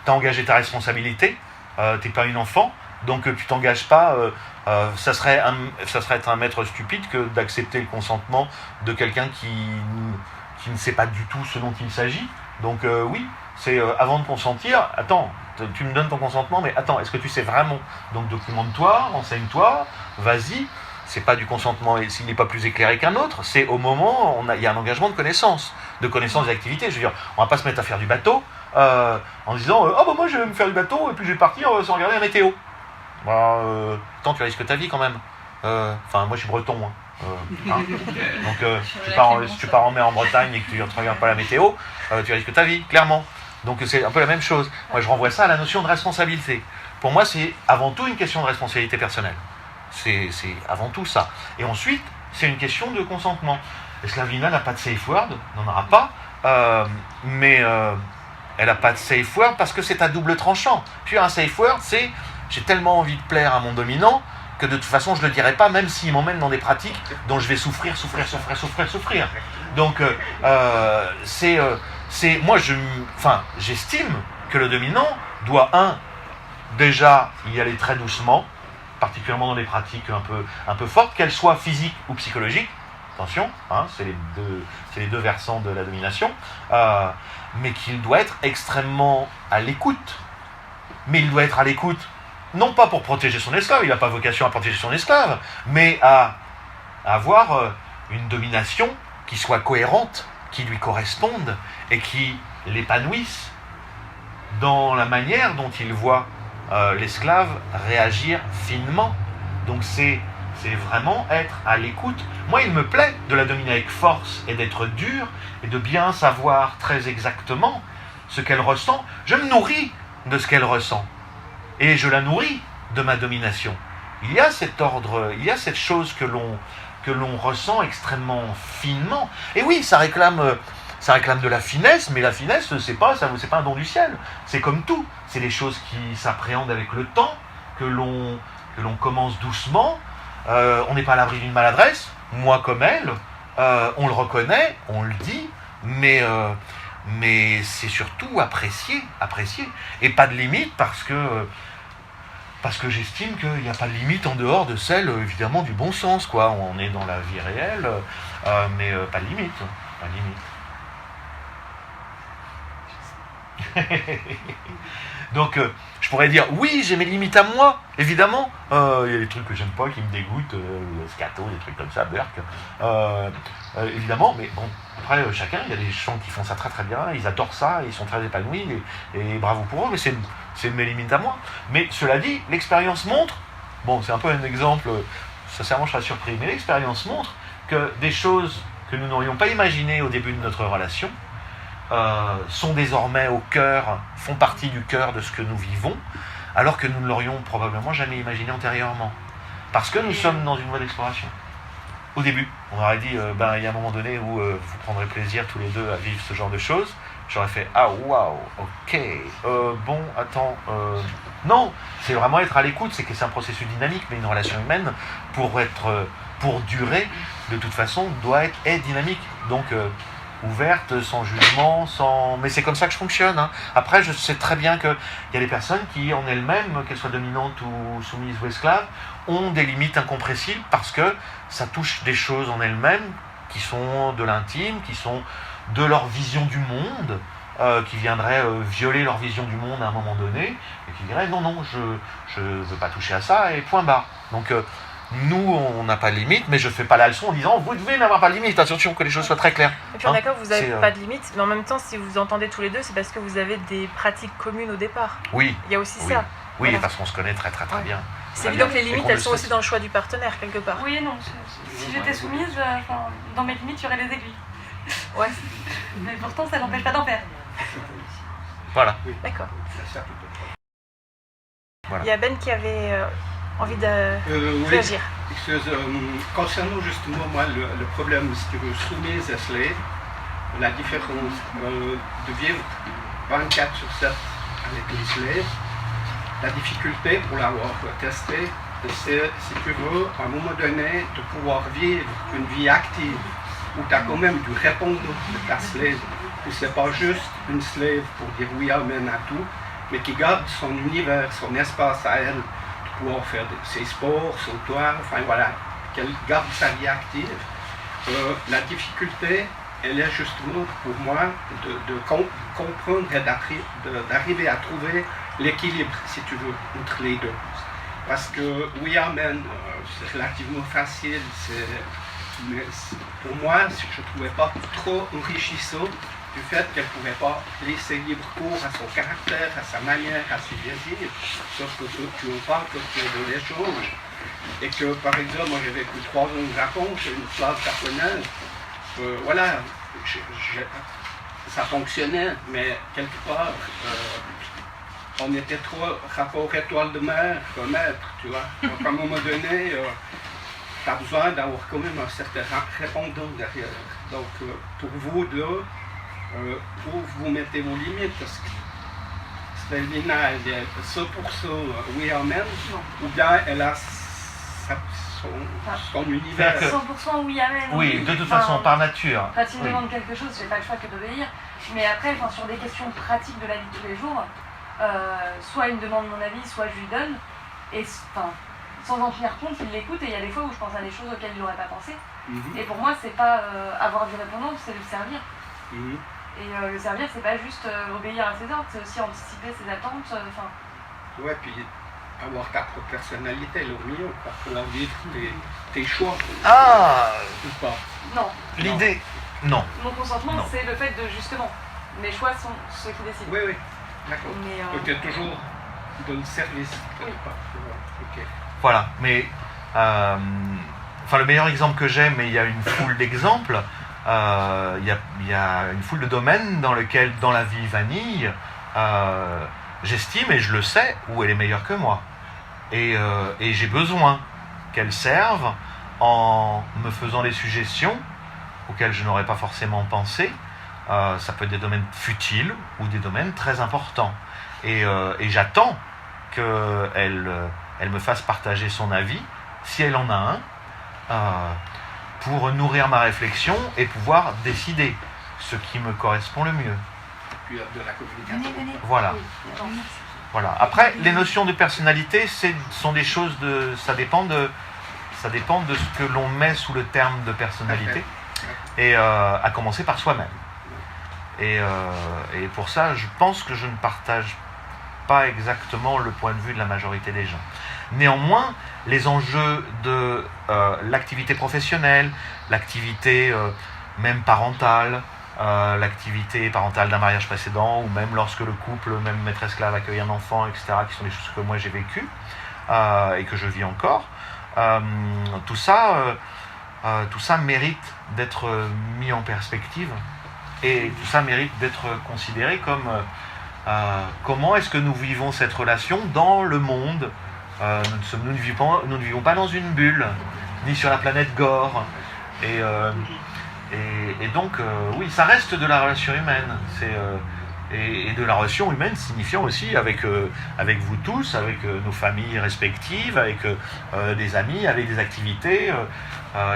tu as engagé ta responsabilité, tu n'es pas une enfant, donc tu t'engages pas. Ça serait être un maître stupide que d'accepter le consentement de quelqu'un qui ne sait pas du tout ce dont il s'agit. Donc oui, c'est avant de consentir, attends, tu me donnes ton consentement, mais attends, est-ce que tu sais vraiment? Donc documente-toi, renseigne-toi, vas-y. C'est pas du consentement, et s'il n'est pas plus éclairé qu'un autre, c'est au moment où il y a un engagement de connaissance des activités. Je veux dire, on va pas se mettre à faire du bateau en disant moi je vais me faire du bateau et puis je vais partir sans regarder la météo. Attends, tu risques ta vie quand même. Moi je suis breton. Donc si tu pars en mer en Bretagne et que tu ne regardes pas la météo, tu risques ta vie, clairement. Donc c'est un peu la même chose. Moi je renvoie ça à la notion de responsabilité. Pour moi c'est avant tout une question de responsabilité personnelle. C'est avant tout ça. Et ensuite, c'est une question de consentement. Esclavina n'a pas de safe word, n'en aura pas, mais elle n'a pas de safe word parce que c'est à double tranchant. Puis un safe word, c'est j'ai tellement envie de plaire à mon dominant que de toute façon je ne le dirai pas, même s'il m'emmène dans des pratiques dont je vais souffrir. Donc j'estime que le dominant doit déjà y aller très doucement, particulièrement dans des pratiques un peu fortes, qu'elles soient physiques ou psychologiques, attention, hein, c'est les deux versants de la domination, mais qu'il doit être extrêmement à l'écoute. Mais il doit être à l'écoute, non pas pour protéger son esclave, il n'a pas vocation à protéger son esclave, mais à avoir une domination qui soit cohérente, qui lui corresponde et qui l'épanouisse dans la manière dont il voit l'esclave réagir finement. Donc c'est vraiment être à l'écoute. Moi, il me plaît de la dominer avec force et d'être dur et de bien savoir très exactement ce qu'elle ressent. Je me nourris de ce qu'elle ressent et je la nourris de ma domination. Il y a cet ordre, il y a cette chose que l'on ressent extrêmement finement. Et oui, ça réclame de la finesse, mais la finesse, c'est pas un don du ciel. C'est comme tout. C'est des choses qui s'appréhendent avec le temps, que l'on commence doucement. On n'est pas à l'abri d'une maladresse, moi comme elle. On le reconnaît, on le dit, mais c'est surtout apprécié. Et pas de limite parce que j'estime qu'il n'y a pas de limite en dehors de celle, évidemment, du bon sens, quoi. On est dans la vie réelle, mais pas de limite. Pas de limite. Donc, je pourrais dire, oui, j'ai mes limites à moi, évidemment. Il y a des trucs que j'aime pas, qui me dégoûtent, le scato, des trucs comme ça, Burke. Évidemment, mais bon, après, chacun, il y a des gens qui font ça très très bien, ils adorent ça, ils sont très épanouis, et bravo pour eux, mais c'est mes limites à moi. Mais cela dit, l'expérience montre, bon, c'est un peu un exemple, sincèrement, je serais surpris, mais l'expérience montre que des choses que nous n'aurions pas imaginées au début de notre relation, sont désormais au cœur, font partie du cœur de ce que nous vivons, alors que nous ne l'aurions probablement jamais imaginé antérieurement. Parce que nous sommes dans une voie d'exploration. Au début, on aurait dit, il y a un moment donné où vous prendrez plaisir tous les deux à vivre ce genre de choses. J'aurais fait, ah waouh, ok, bon, attends, non, c'est vraiment être à l'écoute, c'est que c'est un processus dynamique, mais une relation humaine, pour durer, de toute façon, est dynamique. Donc, ouverte, sans jugement, mais c'est comme ça que je fonctionne. Hein. Après, je sais très bien qu'il y a des personnes qui, en elles-mêmes, qu'elles soient dominantes ou soumises ou esclaves, ont des limites incompressibles parce que ça touche des choses en elles-mêmes qui sont de l'intime, qui sont de leur vision du monde, qui viendraient violer leur vision du monde à un moment donné, et qui diraient non, je veux pas toucher à ça, et point barre. Donc, nous, on n'a pas de limite, mais je ne fais pas la leçon en disant vous devez n'avoir pas de limite. Attention que les choses soient très claires. Et puis on est d'accord, vous n'avez pas de limite, mais en même temps, si vous entendez tous les deux, c'est parce que vous avez des pratiques communes au départ. Oui. Il y a aussi ça. Oui, voilà. parce qu'on se connaît très bien. C'est évident que les limites, elles sont aussi dans le choix du partenaire, quelque part. Oui et non. Si j'étais soumise, dans mes limites, il y aurait des aiguilles. Ouais. Mais pourtant, ça n'empêche pas d'en faire. Voilà. D'accord. Voilà. Il y a Ben qui avait envie de réagir. Concernant justement moi le problème, si tu veux, soumise et slave, la différence de vivre 24 sur 7 avec les slaves, la difficulté pour l'avoir testé, c'est, si tu veux, à un moment donné, de pouvoir vivre une vie active, où tu as quand même du répondre de ta slave, où c'est pas juste une slave pour dire oui, amen à tout, mais qui garde son univers, son espace à elle, pouvoir faire ses sports, son toit, enfin voilà, qu'elle garde sa vie active. La difficulté, elle est justement pour moi de comprendre et d'arriver à trouver l'équilibre, si tu veux, entre les deux. Parce que oui, amen, c'est relativement facile, mais pour moi, je ne trouvais pas trop enrichissant du fait qu'elle ne pouvait pas laisser libre cours à son caractère, à sa manière, à ses désirs, sauf que tu en parles quand tu es dans l'échange. Et que, par exemple, moi j'ai vécu 3 ans au Japon, j'ai une classe japonaise, voilà, ça fonctionnait, mais quelque part, on était trop rapport étoile de mer, maître, tu vois. Donc à un moment donné, tu as besoin d'avoir quand même un certain répondant derrière. Donc pour vous deux, où vous mettez vos limites, parce que Stelvina, elle est 100% oui amen, ou bien elle a son univers. 100% oui amen. Oui, de toute façon, par nature. Quand il me demande quelque chose, j'ai pas le choix que d'obéir. Mais après, sur des questions pratiques de la vie de tous les jours, soit il me demande mon avis, soit je lui donne. Et sans en tenir compte, il l'écoute et il y a des fois où je pense à des choses auxquelles il n'aurait pas pensé. Mhm. Et pour moi, c'est pas avoir du répondant, c'est le servir. Mhm. Et le servir, c'est pas juste obéir à ses ordres, c'est aussi anticiper ses attentes. Ouais, puis avoir ta propre personnalité, le mieux, quoi. Pouvoir vivre tes choix Ah, ou pas. Non, l'idée, non. mon consentement, Non. c'est le fait de justement, mes choix sont ceux qui décident. Oui, oui, d'accord. Mais, Donc tu es toujours dans le service. Oui. Ok. Voilà, mais enfin le meilleur exemple que j'ai, mais il y a une foule d'exemples, il y a une foule de domaines dans lesquels, dans la vie vanille, j'estime et je le sais où elle est meilleure que moi. Et j'ai besoin qu'elle serve en me faisant des suggestions auxquelles je n'aurais pas forcément pensé. Ça peut être des domaines futiles ou des domaines très importants. Et j'attends qu'elle me fasse partager son avis, si elle en a un, pour nourrir ma réflexion et pouvoir décider ce qui me correspond le mieux. Puis de la communication. Voilà. Oui. Voilà. Après, les notions de personnalité, sont des choses ça dépend de ce que l'on met sous le terme de personnalité, et à commencer par soi-même. Et pour ça, je pense que je ne partage pas exactement le point de vue de la majorité des gens. Néanmoins, les enjeux de l'activité professionnelle, l'activité même parentale, l'activité parentale d'un mariage précédent, ou même lorsque le couple, même maître-esclave, accueille un enfant, etc., qui sont des choses que moi j'ai vécues et que je vis encore, tout ça mérite d'être mis en perspective, et tout ça mérite d'être considéré comme comment est-ce que nous vivons cette relation dans le monde. Nous ne vivons pas dans une bulle, ni sur la planète Gore. Et donc, oui, ça reste de la relation humaine. Et de la relation humaine signifiant aussi avec vous tous, avec nos familles respectives, avec des amis, avec des activités.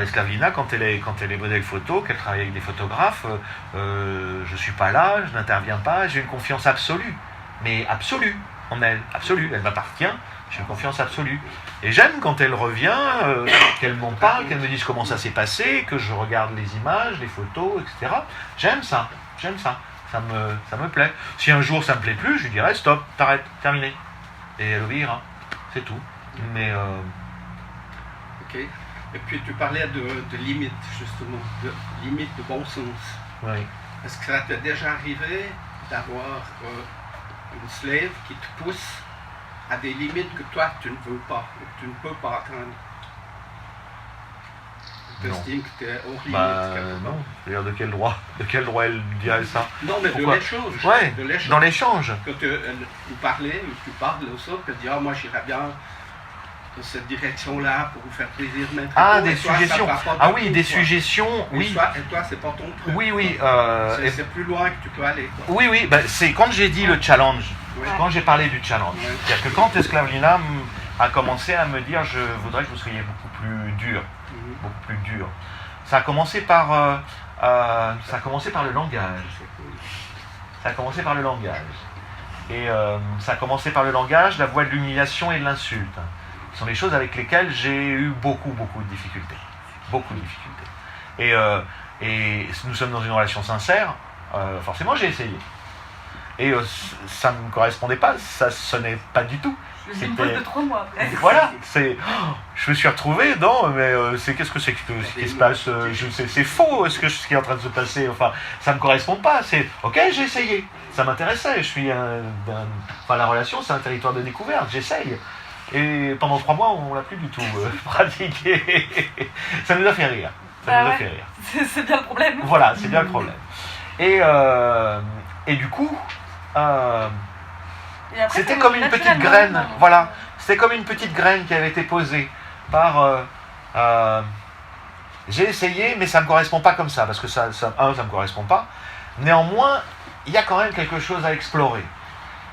Esclavina, quand elle est modèle photo, qu'elle travaille avec des photographes, je ne suis pas là, je n'interviens pas, j'ai une confiance absolue. Mais absolue en elle, absolue, elle m'appartient, j'ai une confiance absolue. Et j'aime quand elle revient, qu'elle m'en parle, qu'elle me dise comment ça s'est passé, que je regarde les images, les photos, etc. J'aime ça, ça me plaît. Si un jour ça me plaît plus, je lui dirai stop, t'arrêtes, terminé. Et elle obéira, c'est tout. Mais Ok. Et puis tu parlais de limites, justement, de limites de bon sens. oui. Est-ce que ça t'est déjà arrivé d'avoir une slave qui te pousse à des limites que toi tu ne veux pas, que tu ne peux pas atteindre? Tu Non. estimes que tu es hors limite quelque part. Non. C'est-à-dire de quel droit elle dirait ça? Non, mais Pourquoi? de l'échange. Ouais, De l'échange. dans l'échange. Quand vous parlez, ou tu parles aux autres, tu dis moi j'irais bien dans cette direction-là pour vous faire plaisir, maître. Ah, Et des toi, ça suggestions. va pas du Ah oui, tout, des quoi. suggestions, Et oui. toi, c'est pas ton truc. Oui, oui. C'est plus loin que tu peux aller, quoi. Oui, bah, c'est quand j'ai dit le challenge, Ouais. quand j'ai parlé du challenge. Ouais. C'est-à-dire que quand Esclavina a commencé à me dire je voudrais que vous soyez beaucoup plus dur, Mhm. beaucoup plus dur. Ça a commencé par le langage. Ça a commencé par le langage. Et ça a commencé par le langage, la voie de l'humiliation et de l'insulte. Ce sont des choses avec lesquelles j'ai eu beaucoup de difficultés. Beaucoup de difficultés. Et nous sommes dans une relation sincère, forcément j'ai essayé. Et ça ne me correspondait pas, ça sonnait pas du tout. Je une pause de 3 mois après. Voilà, je me suis retrouvé dans, mais qu'est-ce que c'est que ce qui se passe, c'est faux ce qui est en train de se passer, enfin, ça me correspond pas, ok, j'ai essayé, ça m'intéressait, la relation c'est un territoire de découverte, j'essaye. Et pendant 3 mois, on l'a plus du tout pratiqué. Ça nous a fait rire, C'est bien le problème. Voilà, c'est bien le problème. Et du coup, Et après, c'était ça comme me une petite naturellement, graine, non. voilà. C'était comme une petite graine qui avait été posée par... j'ai essayé, mais ça ne me correspond pas comme ça, parce que ça me correspond pas. Néanmoins, il y a quand même quelque chose à explorer.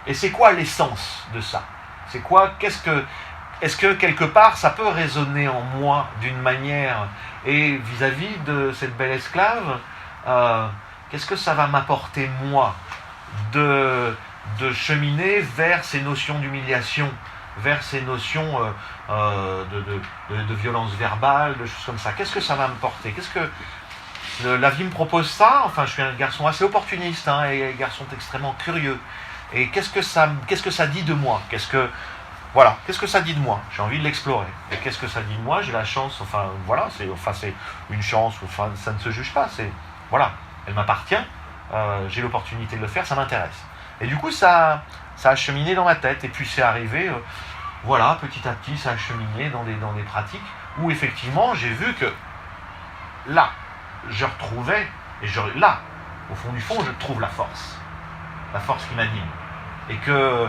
Et c'est quoi l'essence de ça? C'est quoi? Est-ce que quelque part, ça peut résonner en moi d'une manière? Et vis-à-vis de cette belle esclave, qu'est-ce que ça va m'apporter, moi, de cheminer vers ces notions d'humiliation, vers ces notions de violence verbale, de choses comme ça. Qu'est-ce que ça va me porter? Qu'est-ce que la vie me propose ça? Enfin, je suis un garçon assez opportuniste, hein, et un garçon extrêmement curieux. Et qu'est-ce que ça dit de moi? Qu'est-ce que ça dit de moi? J'ai envie de l'explorer. Et qu'est-ce que ça dit de moi? J'ai la chance, c'est une chance, ça ne se juge pas. Voilà, elle m'appartient, j'ai l'opportunité de le faire, ça m'intéresse. Et du coup, ça a cheminé dans ma tête. Et puis c'est arrivé, petit à petit, ça a cheminé dans des pratiques où effectivement, j'ai vu que là, je retrouvais, là, au fond du fond, je trouve la force qui m'anime. Et que,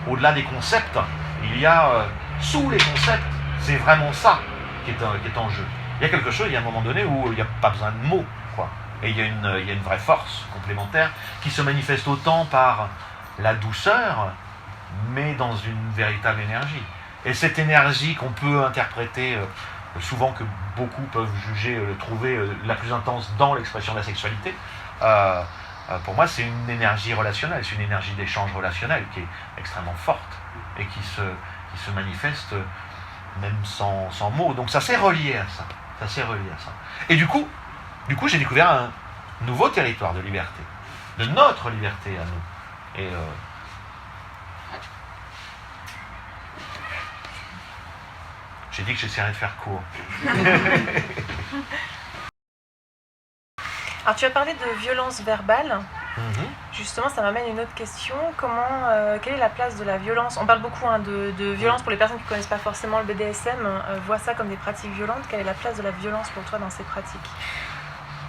au-delà des concepts, il y a, sous les concepts, c'est vraiment ça qui est en jeu. Il y a quelque chose, il y a un moment donné où il n'y a pas besoin de mots, quoi. Et il y a une vraie force complémentaire qui se manifeste autant par la douceur, mais dans une véritable énergie. Et cette énergie qu'on peut interpréter, souvent que beaucoup peuvent juger, trouver la plus intense dans l'expression de la sexualité, pour moi c'est une énergie relationnelle, c'est une énergie d'échange relationnel qui est extrêmement forte et qui se manifeste même sans mots. Donc ça s'est relié à ça. Et du coup j'ai découvert un nouveau territoire de liberté, de notre liberté à nous. Et j'ai dit que j'essaierais de faire court. Alors tu as parlé de violence verbale. Justement, ça m'amène à une autre question. Quelle est la place de la violence? On parle beaucoup de violence pour les personnes qui ne connaissent pas forcément le BDSM, voient ça comme des pratiques violentes. Quelle est la place de la violence pour toi dans ces pratiques?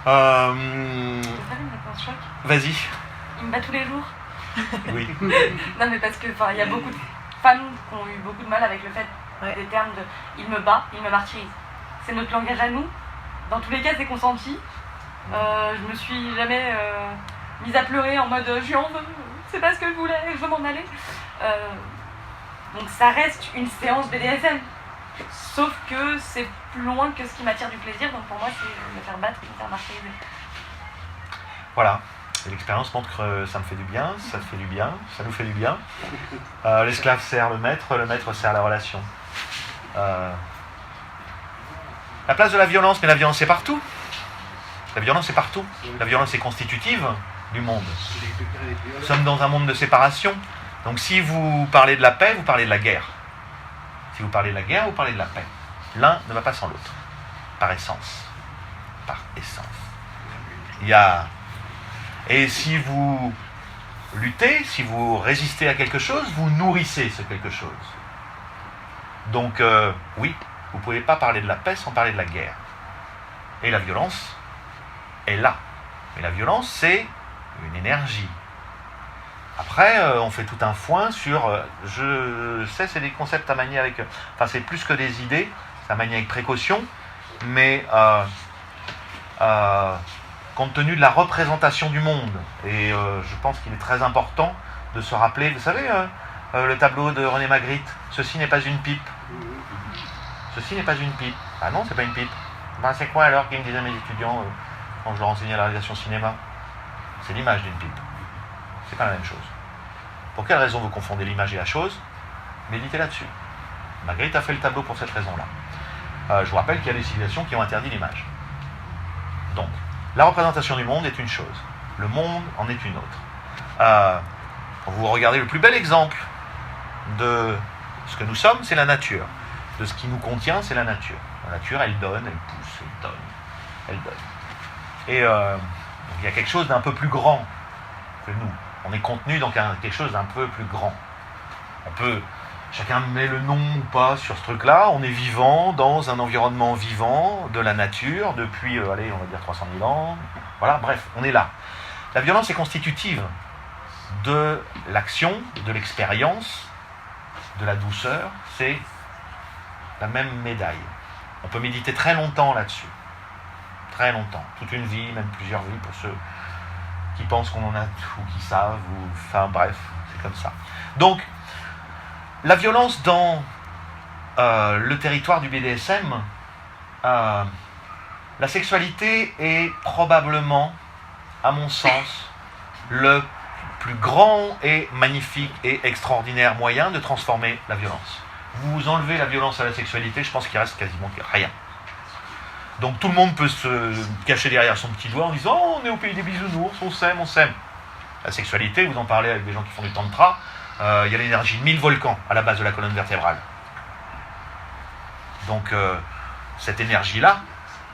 Je peux faire une réponse choc? Vas-y. Il me bat tous les jours. Oui. Non, mais parce que il y a beaucoup de femmes qui ont eu beaucoup de mal avec le fait des termes de « il me bat, il me martyrise ». C'est notre langage à nous. Dans tous les cas, c'est consenti. Je me suis jamais mise à pleurer en mode « je en veux, c'est pas ce que je voulais, je veux m'en aller ». Donc ça reste une séance BDSM. Sauf que c'est plus loin que ce qui m'attire du plaisir. Donc pour moi, c'est me faire battre et me faire martyriser. Voilà. Et l'expérience montre que ça me fait du bien, ça te fait du bien, ça nous fait du bien. L'esclave sert le maître sert la relation. La place de la violence, mais la violence c'est partout. La violence c'est partout. La violence est constitutive du monde. Nous sommes dans un monde de séparation. Donc si vous parlez de la paix, vous parlez de la guerre. Si vous parlez de la guerre, vous parlez de la paix. L'un ne va pas sans l'autre. Par essence. Et si vous luttez, si vous résistez à quelque chose, vous nourrissez ce quelque chose. Donc, oui, vous ne pouvez pas parler de la paix sans parler de la guerre. Et la violence est là. Mais la violence, c'est une énergie. Après, on fait tout un foin sur... je sais, c'est des concepts à manier avec... Enfin, c'est plus que des idées, c'est à manier avec précaution, mais... compte tenu de la représentation du monde. Et je pense qu'il est très important de se rappeler, vous savez, le tableau de René Magritte, ceci n'est pas une pipe. Ceci n'est pas une pipe. Ah non, c'est pas une pipe. Ben c'est quoi alors qu'ils me disaient mes étudiants quand je leur enseignais la réalisation cinéma? C'est l'image d'une pipe. C'est pas la même chose. Pour quelle raison vous confondez l'image et la chose? Méditez là-dessus. Magritte a fait le tableau pour cette raison-là. Je vous rappelle qu'il y a des civilisations qui ont interdit l'image. Donc, la représentation du monde est une chose, le monde en est une autre. Vous regardez le plus bel exemple de ce que nous sommes, c'est la nature. De ce qui nous contient, c'est la nature. La nature, elle donne, elle pousse, elle donne. Et il y a quelque chose d'un peu plus grand que nous. On est contenu dans quelque chose d'un peu plus grand. Chacun met le nom ou pas sur ce truc-là. On est vivant dans un environnement vivant de la nature depuis, on va dire 300 000 ans. Voilà, bref, on est là. La violence est constitutive de l'action, de l'expérience, de la douceur. C'est la même médaille. On peut méditer très longtemps là-dessus. Très longtemps. Toute une vie, même plusieurs vies pour ceux qui pensent qu'on en a tout, qui savent, enfin bref, c'est comme ça. Donc, la violence dans le territoire du BDSM, la sexualité est probablement, à mon sens, le plus grand et magnifique et extraordinaire moyen de transformer la violence. Vous enlevez la violence à la sexualité, je pense qu'il reste quasiment rien. Donc tout le monde peut se cacher derrière son petit doigt en disant « Oh, on est au pays des bisounours, on s'aime, on s'aime ». La sexualité, vous en parlez avec des gens qui font du tantra, il y a l'énergie de 1000 volcans à la base de la colonne vertébrale. Donc cette énergie-là,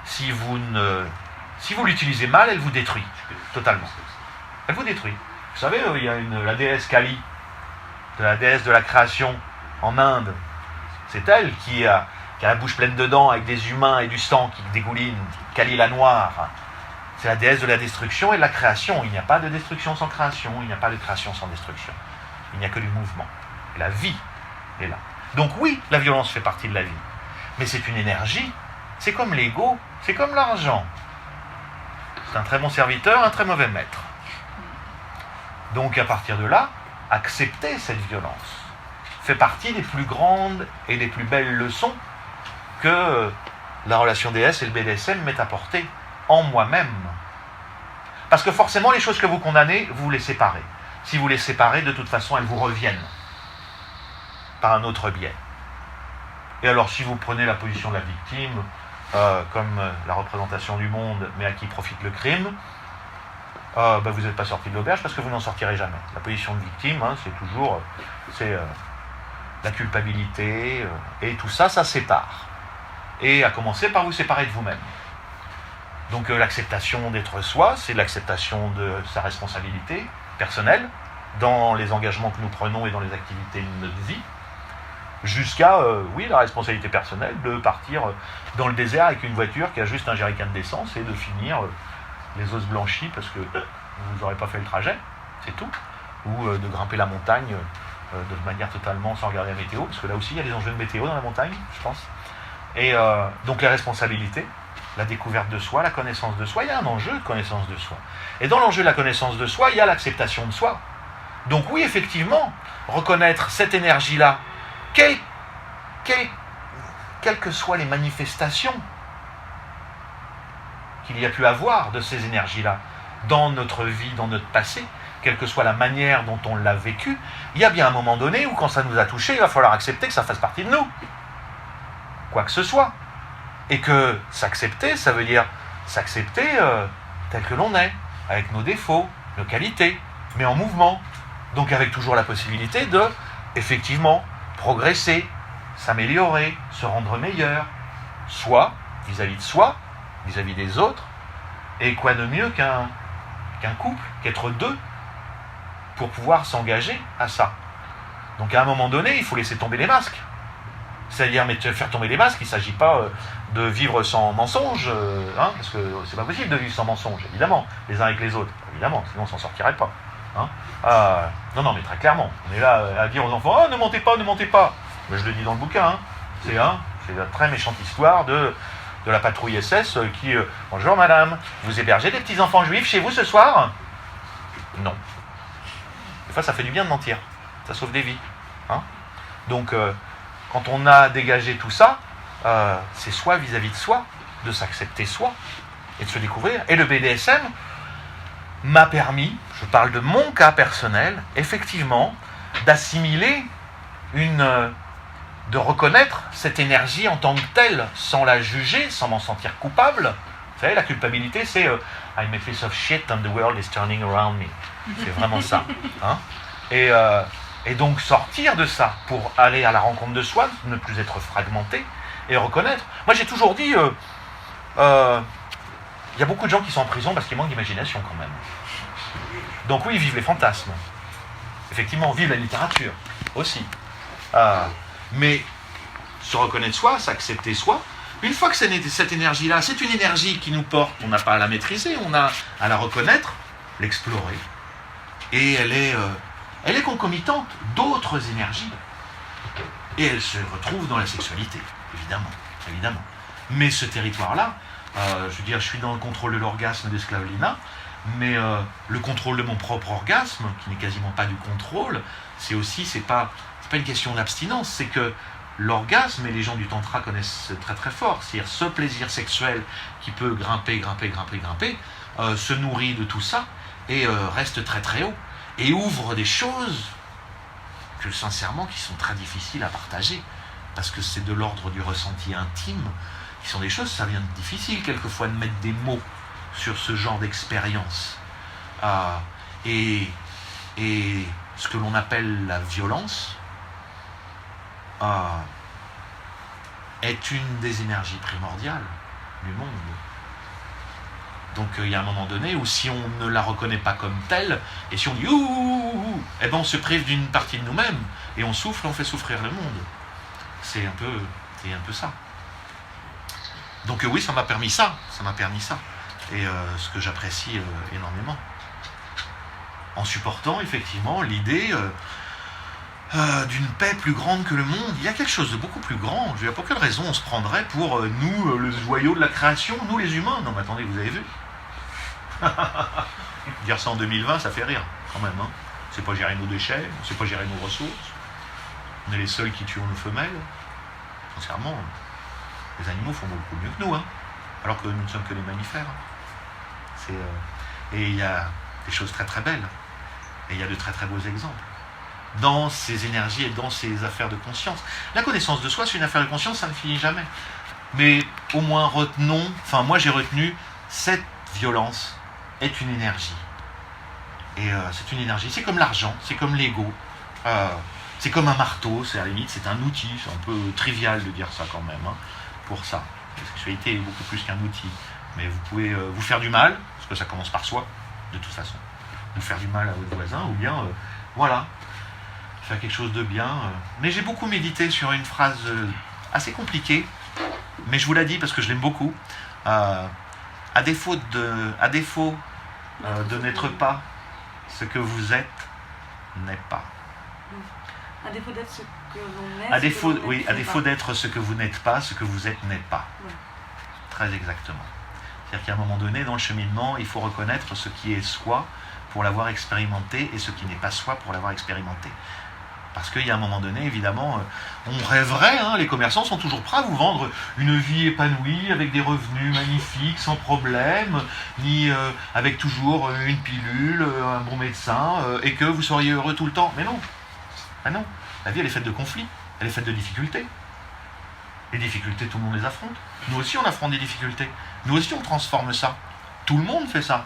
si vous l'utilisez mal, elle vous détruit totalement. Elle vous détruit. Vous savez, il y a la déesse Kali, la déesse de la création en Inde. C'est elle qui a la bouche pleine de dents avec des humains et du sang qui dégouline. Kali la noire. C'est la déesse de la destruction et de la création. Il n'y a pas de destruction sans création. Il n'y a pas de création sans destruction. Il n'y a que du mouvement. Et la vie est là. Donc oui, la violence fait partie de la vie. Mais c'est une énergie. C'est comme l'ego. C'est comme l'argent. C'est un très bon serviteur, un très mauvais maître. Donc à partir de là, accepter cette violence fait partie des plus grandes et des plus belles leçons que la relation DS et le BDSM m'est apportée en moi-même. Parce que forcément, les choses que vous condamnez, vous les séparez. Si vous les séparez, de toute façon, elles vous reviennent par un autre biais. Et alors, si vous prenez la position de la victime, comme la représentation du monde, mais à qui profite le crime, vous n'êtes pas sorti de l'auberge parce que vous n'en sortirez jamais. La position de victime, c'est toujours la culpabilité, et tout ça, ça sépare. Et à commencer par vous séparer de vous-même. Donc l'acceptation d'être soi, c'est l'acceptation de sa responsabilité personnelle dans les engagements que nous prenons et dans les activités de notre vie, jusqu'à, la responsabilité personnelle de partir dans le désert avec une voiture qui a juste un jerrycan d'essence et de finir les os blanchis parce que vous n'aurez pas fait le trajet, c'est tout, ou de grimper la montagne de manière totalement sans regarder la météo, parce que là aussi il y a des enjeux de météo dans la montagne, je pense. Et donc la responsabilité, la découverte de soi, la connaissance de soi, il y a un enjeu de connaissance de soi. Et dans l'enjeu de la connaissance de soi, il y a l'acceptation de soi. Donc oui, effectivement, reconnaître cette énergie-là, quelles que soient les manifestations qu'il y a pu avoir de ces énergies-là dans notre vie, dans notre passé, quelle que soit la manière dont on l'a vécu, il y a bien un moment donné où quand ça nous a touchés, il va falloir accepter que ça fasse partie de nous. Quoi que ce soit. Et que s'accepter, ça veut dire s'accepter tel que l'on est, avec nos défauts, nos qualités, mais en mouvement. Donc avec toujours la possibilité de, effectivement, progresser, s'améliorer, se rendre meilleur, soit vis-à-vis de soi, vis-à-vis des autres, et quoi de mieux qu'un couple, qu'être deux, pour pouvoir s'engager à ça. Donc à un moment donné, il faut laisser tomber les masques. C'est-à-dire, mais faire tomber les masques, il ne s'agit pas de vivre sans mensonge, parce que c'est pas possible de vivre sans mensonge, évidemment, les uns avec les autres, évidemment, sinon on s'en sortirait pas. Non, mais très clairement, on est là à dire aux enfants, ne montez pas, ne montez pas. Mais je le dis dans le bouquin, c'est la très méchante histoire de la patrouille SS qui, bonjour madame, vous hébergez des petits enfants juifs chez vous ce soir? Non. Des fois, ça fait du bien de mentir, ça sauve des vies. Donc, quand on a dégagé tout ça, c'est soi vis-à-vis de soi, de s'accepter soi et de se découvrir. Et le BDSM m'a permis, je parle de mon cas personnel, effectivement, d'assimiler de reconnaître cette énergie en tant que telle, sans la juger, sans m'en sentir coupable. Vous savez, la culpabilité, c'est I'm a piece of shit and the world is turning around me. C'est vraiment ça. Et donc sortir de ça pour aller à la rencontre de soi, ne plus être fragmenté et reconnaître. Moi j'ai toujours dit, il y a beaucoup de gens qui sont en prison parce qu'ils manquent d'imagination quand même. Donc oui, vivent les fantasmes. Effectivement, vivent la littérature aussi. Mais se reconnaître soi, s'accepter soi, une fois que cette énergie-là, c'est une énergie qui nous porte, on n'a pas à la maîtriser, on a à la reconnaître, l'explorer. Et elle est concomitante d'autres énergies. Et elle se retrouve dans la sexualité, évidemment. Mais ce territoire-là, je suis dans le contrôle de l'orgasme d'Esclave Lina, mais le contrôle de mon propre orgasme, qui n'est quasiment pas du contrôle, c'est pas une question d'abstinence, c'est que l'orgasme, et les gens du tantra connaissent très très fort, c'est-à-dire ce plaisir sexuel qui peut grimper, se nourrit de tout ça, et reste très très haut. et ouvre des choses que sincèrement qui sont très difficiles à partager, parce que c'est de l'ordre du ressenti intime, qui sont des choses, ça vient de difficile quelquefois de mettre des mots sur ce genre d'expérience. Et ce que l'on appelle la violence est une des énergies primordiales du monde. Donc il y a un moment donné où si on ne la reconnaît pas comme telle, et si on dit ouh, eh ben on se prive d'une partie de nous-mêmes, et on souffre et on fait souffrir le monde. C'est un peu ça. Donc oui, ça m'a permis ça. Et ce que j'apprécie énormément. En supportant effectivement l'idée d'une paix plus grande que le monde. Il y a quelque chose de beaucoup plus grand. Je veux dire, pour quelle raison on se prendrait pour nous, le joyau de la création, nous les humains? Non mais attendez, vous avez vu? Dire ça en 2020, ça fait rire quand même. Hein. On ne sait pas gérer nos déchets, on ne sait pas gérer nos ressources. On est les seuls qui tuons nos femelles. Sincèrement, les animaux font beaucoup mieux que nous, hein, alors que nous ne sommes que des mammifères. Et il y a des choses très très belles. Et il y a de très très beaux exemples dans ces énergies et dans ces affaires de conscience. La connaissance de soi, c'est une affaire de conscience, ça ne finit jamais. Mais au moins retenons, enfin moi j'ai retenu, cette violence est une énergie. Et c'est une énergie, c'est comme l'argent, c'est comme l'ego, c'est comme un marteau, c'est à la limite, c'est un outil, c'est un peu trivial de dire ça quand même, hein, pour ça. La sexualité est beaucoup plus qu'un outil. Mais vous pouvez vous faire du mal, parce que ça commence par soi, de toute façon. Vous faire du mal à votre voisin, ou bien, voilà, faire quelque chose de bien. Mais j'ai beaucoup médité sur une phrase assez compliquée, mais je vous la dis parce que je l'aime beaucoup. À défaut de n'être pas ce que vous êtes, n'est pas. À défaut d'être ce que l'on est. À défaut d'être ce que vous n'êtes pas, ce que vous êtes n'est pas. Ouais. Très exactement. C'est-à-dire qu'à un moment donné, dans le cheminement, il faut reconnaître ce qui est soi pour l'avoir expérimenté et ce qui n'est pas soi pour l'avoir expérimenté. Parce qu'il y a un moment donné, évidemment, on rêverait, hein, les commerçants sont toujours prêts à vous vendre une vie épanouie, avec des revenus magnifiques, sans problème, ni avec toujours une pilule, un bon médecin, et que vous seriez heureux tout le temps. Mais non, non. La vie, elle est faite de conflits, elle est faite de difficultés. Les difficultés, tout le monde les affronte. Nous aussi, on affronte des difficultés. Nous aussi, on transforme ça. Tout le monde fait ça.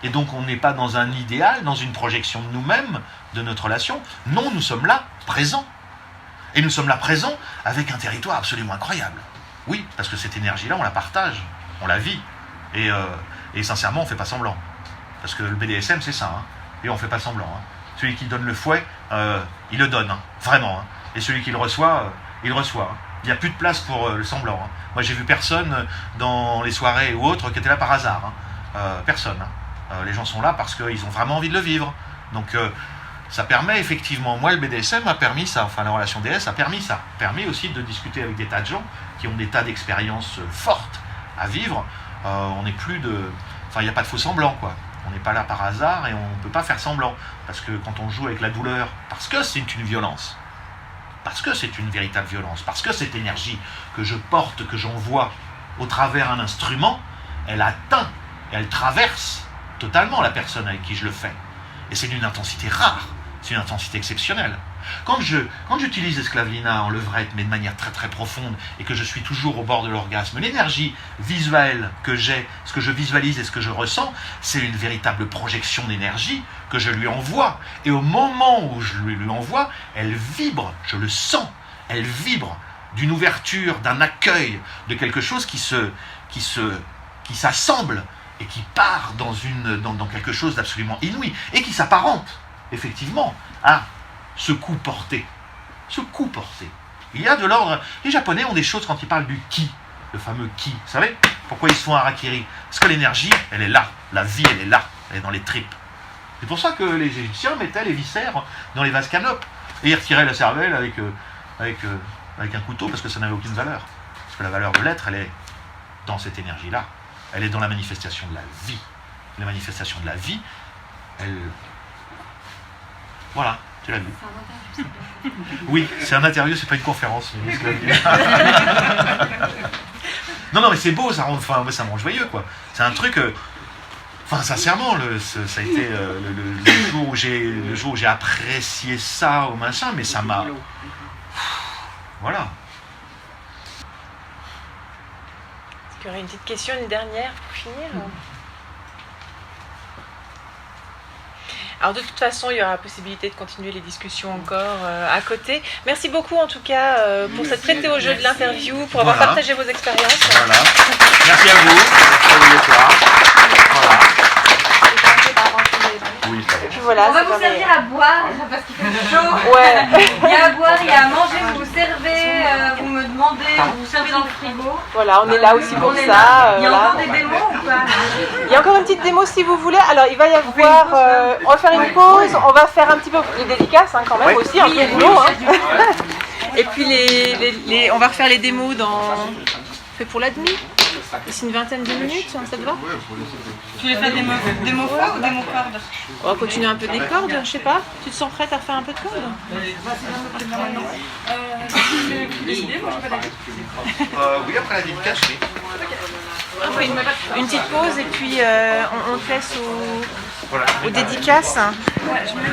Et donc, on n'est pas dans un idéal, dans une projection de nous-mêmes, de notre relation. Non, nous sommes là, présents. Et nous sommes là, présents, avec un territoire absolument incroyable. Oui, parce que cette énergie-là, on la partage, on la vit. Et sincèrement, on ne fait pas semblant. Parce que le BDSM, c'est ça. Hein. Et on ne fait pas semblant. Hein. Celui qui donne le fouet, il le donne, hein, vraiment. Hein. Et celui qui le reçoit, il le reçoit. Hein. Il n'y a plus de place pour le semblant. Hein. Moi, j'ai vu personne dans les soirées ou autres qui était là par hasard. Hein. Personne. Hein. Les gens sont là parce qu'ils ont vraiment envie de le vivre. Donc, ça permet effectivement, moi, le BDSM a permis ça, enfin, la relation DS a permis ça. Permis aussi de discuter avec des tas de gens qui ont des tas d'expériences fortes à vivre. On n'est plus de... Enfin, il n'y a pas de faux semblant, quoi. On n'est pas là par hasard et on ne peut pas faire semblant. Parce que quand on joue avec la douleur, parce que c'est une violence, parce que c'est une véritable violence, parce que cette énergie que je porte, que j'envoie au travers un instrument, elle atteint, elle traverse totalement la personne avec qui je le fais. Et c'est d'une intensité rare, c'est une intensité exceptionnelle. Quand j'utilise l'esclavina en levrette, mais de manière très très profonde, et que je suis toujours au bord de l'orgasme, l'énergie visuelle que j'ai, ce que je visualise et ce que je ressens, c'est une véritable projection d'énergie que je lui envoie. Et au moment où je lui envoie, elle vibre, je le sens, elle vibre d'une ouverture, d'un accueil, de quelque chose qui s'assemble et qui part dans quelque chose d'absolument inouï, et qui s'apparente, effectivement, à ce coup porté. Ce coup porté. Il y a de l'ordre... Les Japonais ont des choses quand ils parlent du ki, le fameux ki. Vous savez pourquoi ils se font harakiri? Parce que l'énergie, elle est là. La vie, elle est là. Elle est dans les tripes. C'est pour ça que les Égyptiens mettaient les viscères dans les vases canopes. Et ils retiraient la cervelle avec un couteau, parce que ça n'avait aucune valeur. Parce que la valeur de l'être, elle est dans cette énergie-là. Elle est dans la manifestation de la vie. La manifestation de la vie, elle... Voilà, tu l'as vu. Oui, c'est un interview, c'est pas une conférence. Non, mais c'est beau, ça rend joyeux, quoi. C'est un truc... Enfin, sincèrement, ça a été le jour où j'ai apprécié ça au machin, mais ça m'a... Voilà. Est-ce qu'il y aurait une petite question, une dernière pour finir? Alors de toute façon, il y aura possibilité de continuer les discussions encore à côté. Merci beaucoup en tout cas pour cette prêtée au jeu de l'interview, pour avoir partagé vos expériences. Voilà. Merci à vous. Voilà. Oui, ça va. Et puis voilà, On va ça vous permet- servir à boire parce qu'il fait chaud. Ouais. Il y a à boire, il y a à manger, vous vous servez, vous me demandez, vous vous servez dans le frigo. Voilà, on est là aussi pour On est ça. là. Il y a voilà. encore des démos ou pas? Il y a encore une petite démo si vous voulez. Alors il va y avoir, on va faire une pause, on va faire un petit peu les dédicaces quand même aussi, un peu boulot. Et puis on va refaire les démos dans, fait pour la demi, d'ici une vingtaine de minutes, ça te va? Tu voulais faire des mots forts ou des mots cordes? On va continuer un peu des cordes, je sais pas. Tu te sens prête à refaire un peu de cordes? Oui, après la dédicace, oui. On fait une petite pause et puis on te laisse Voilà. aux dédicaces. Ouais, je me mets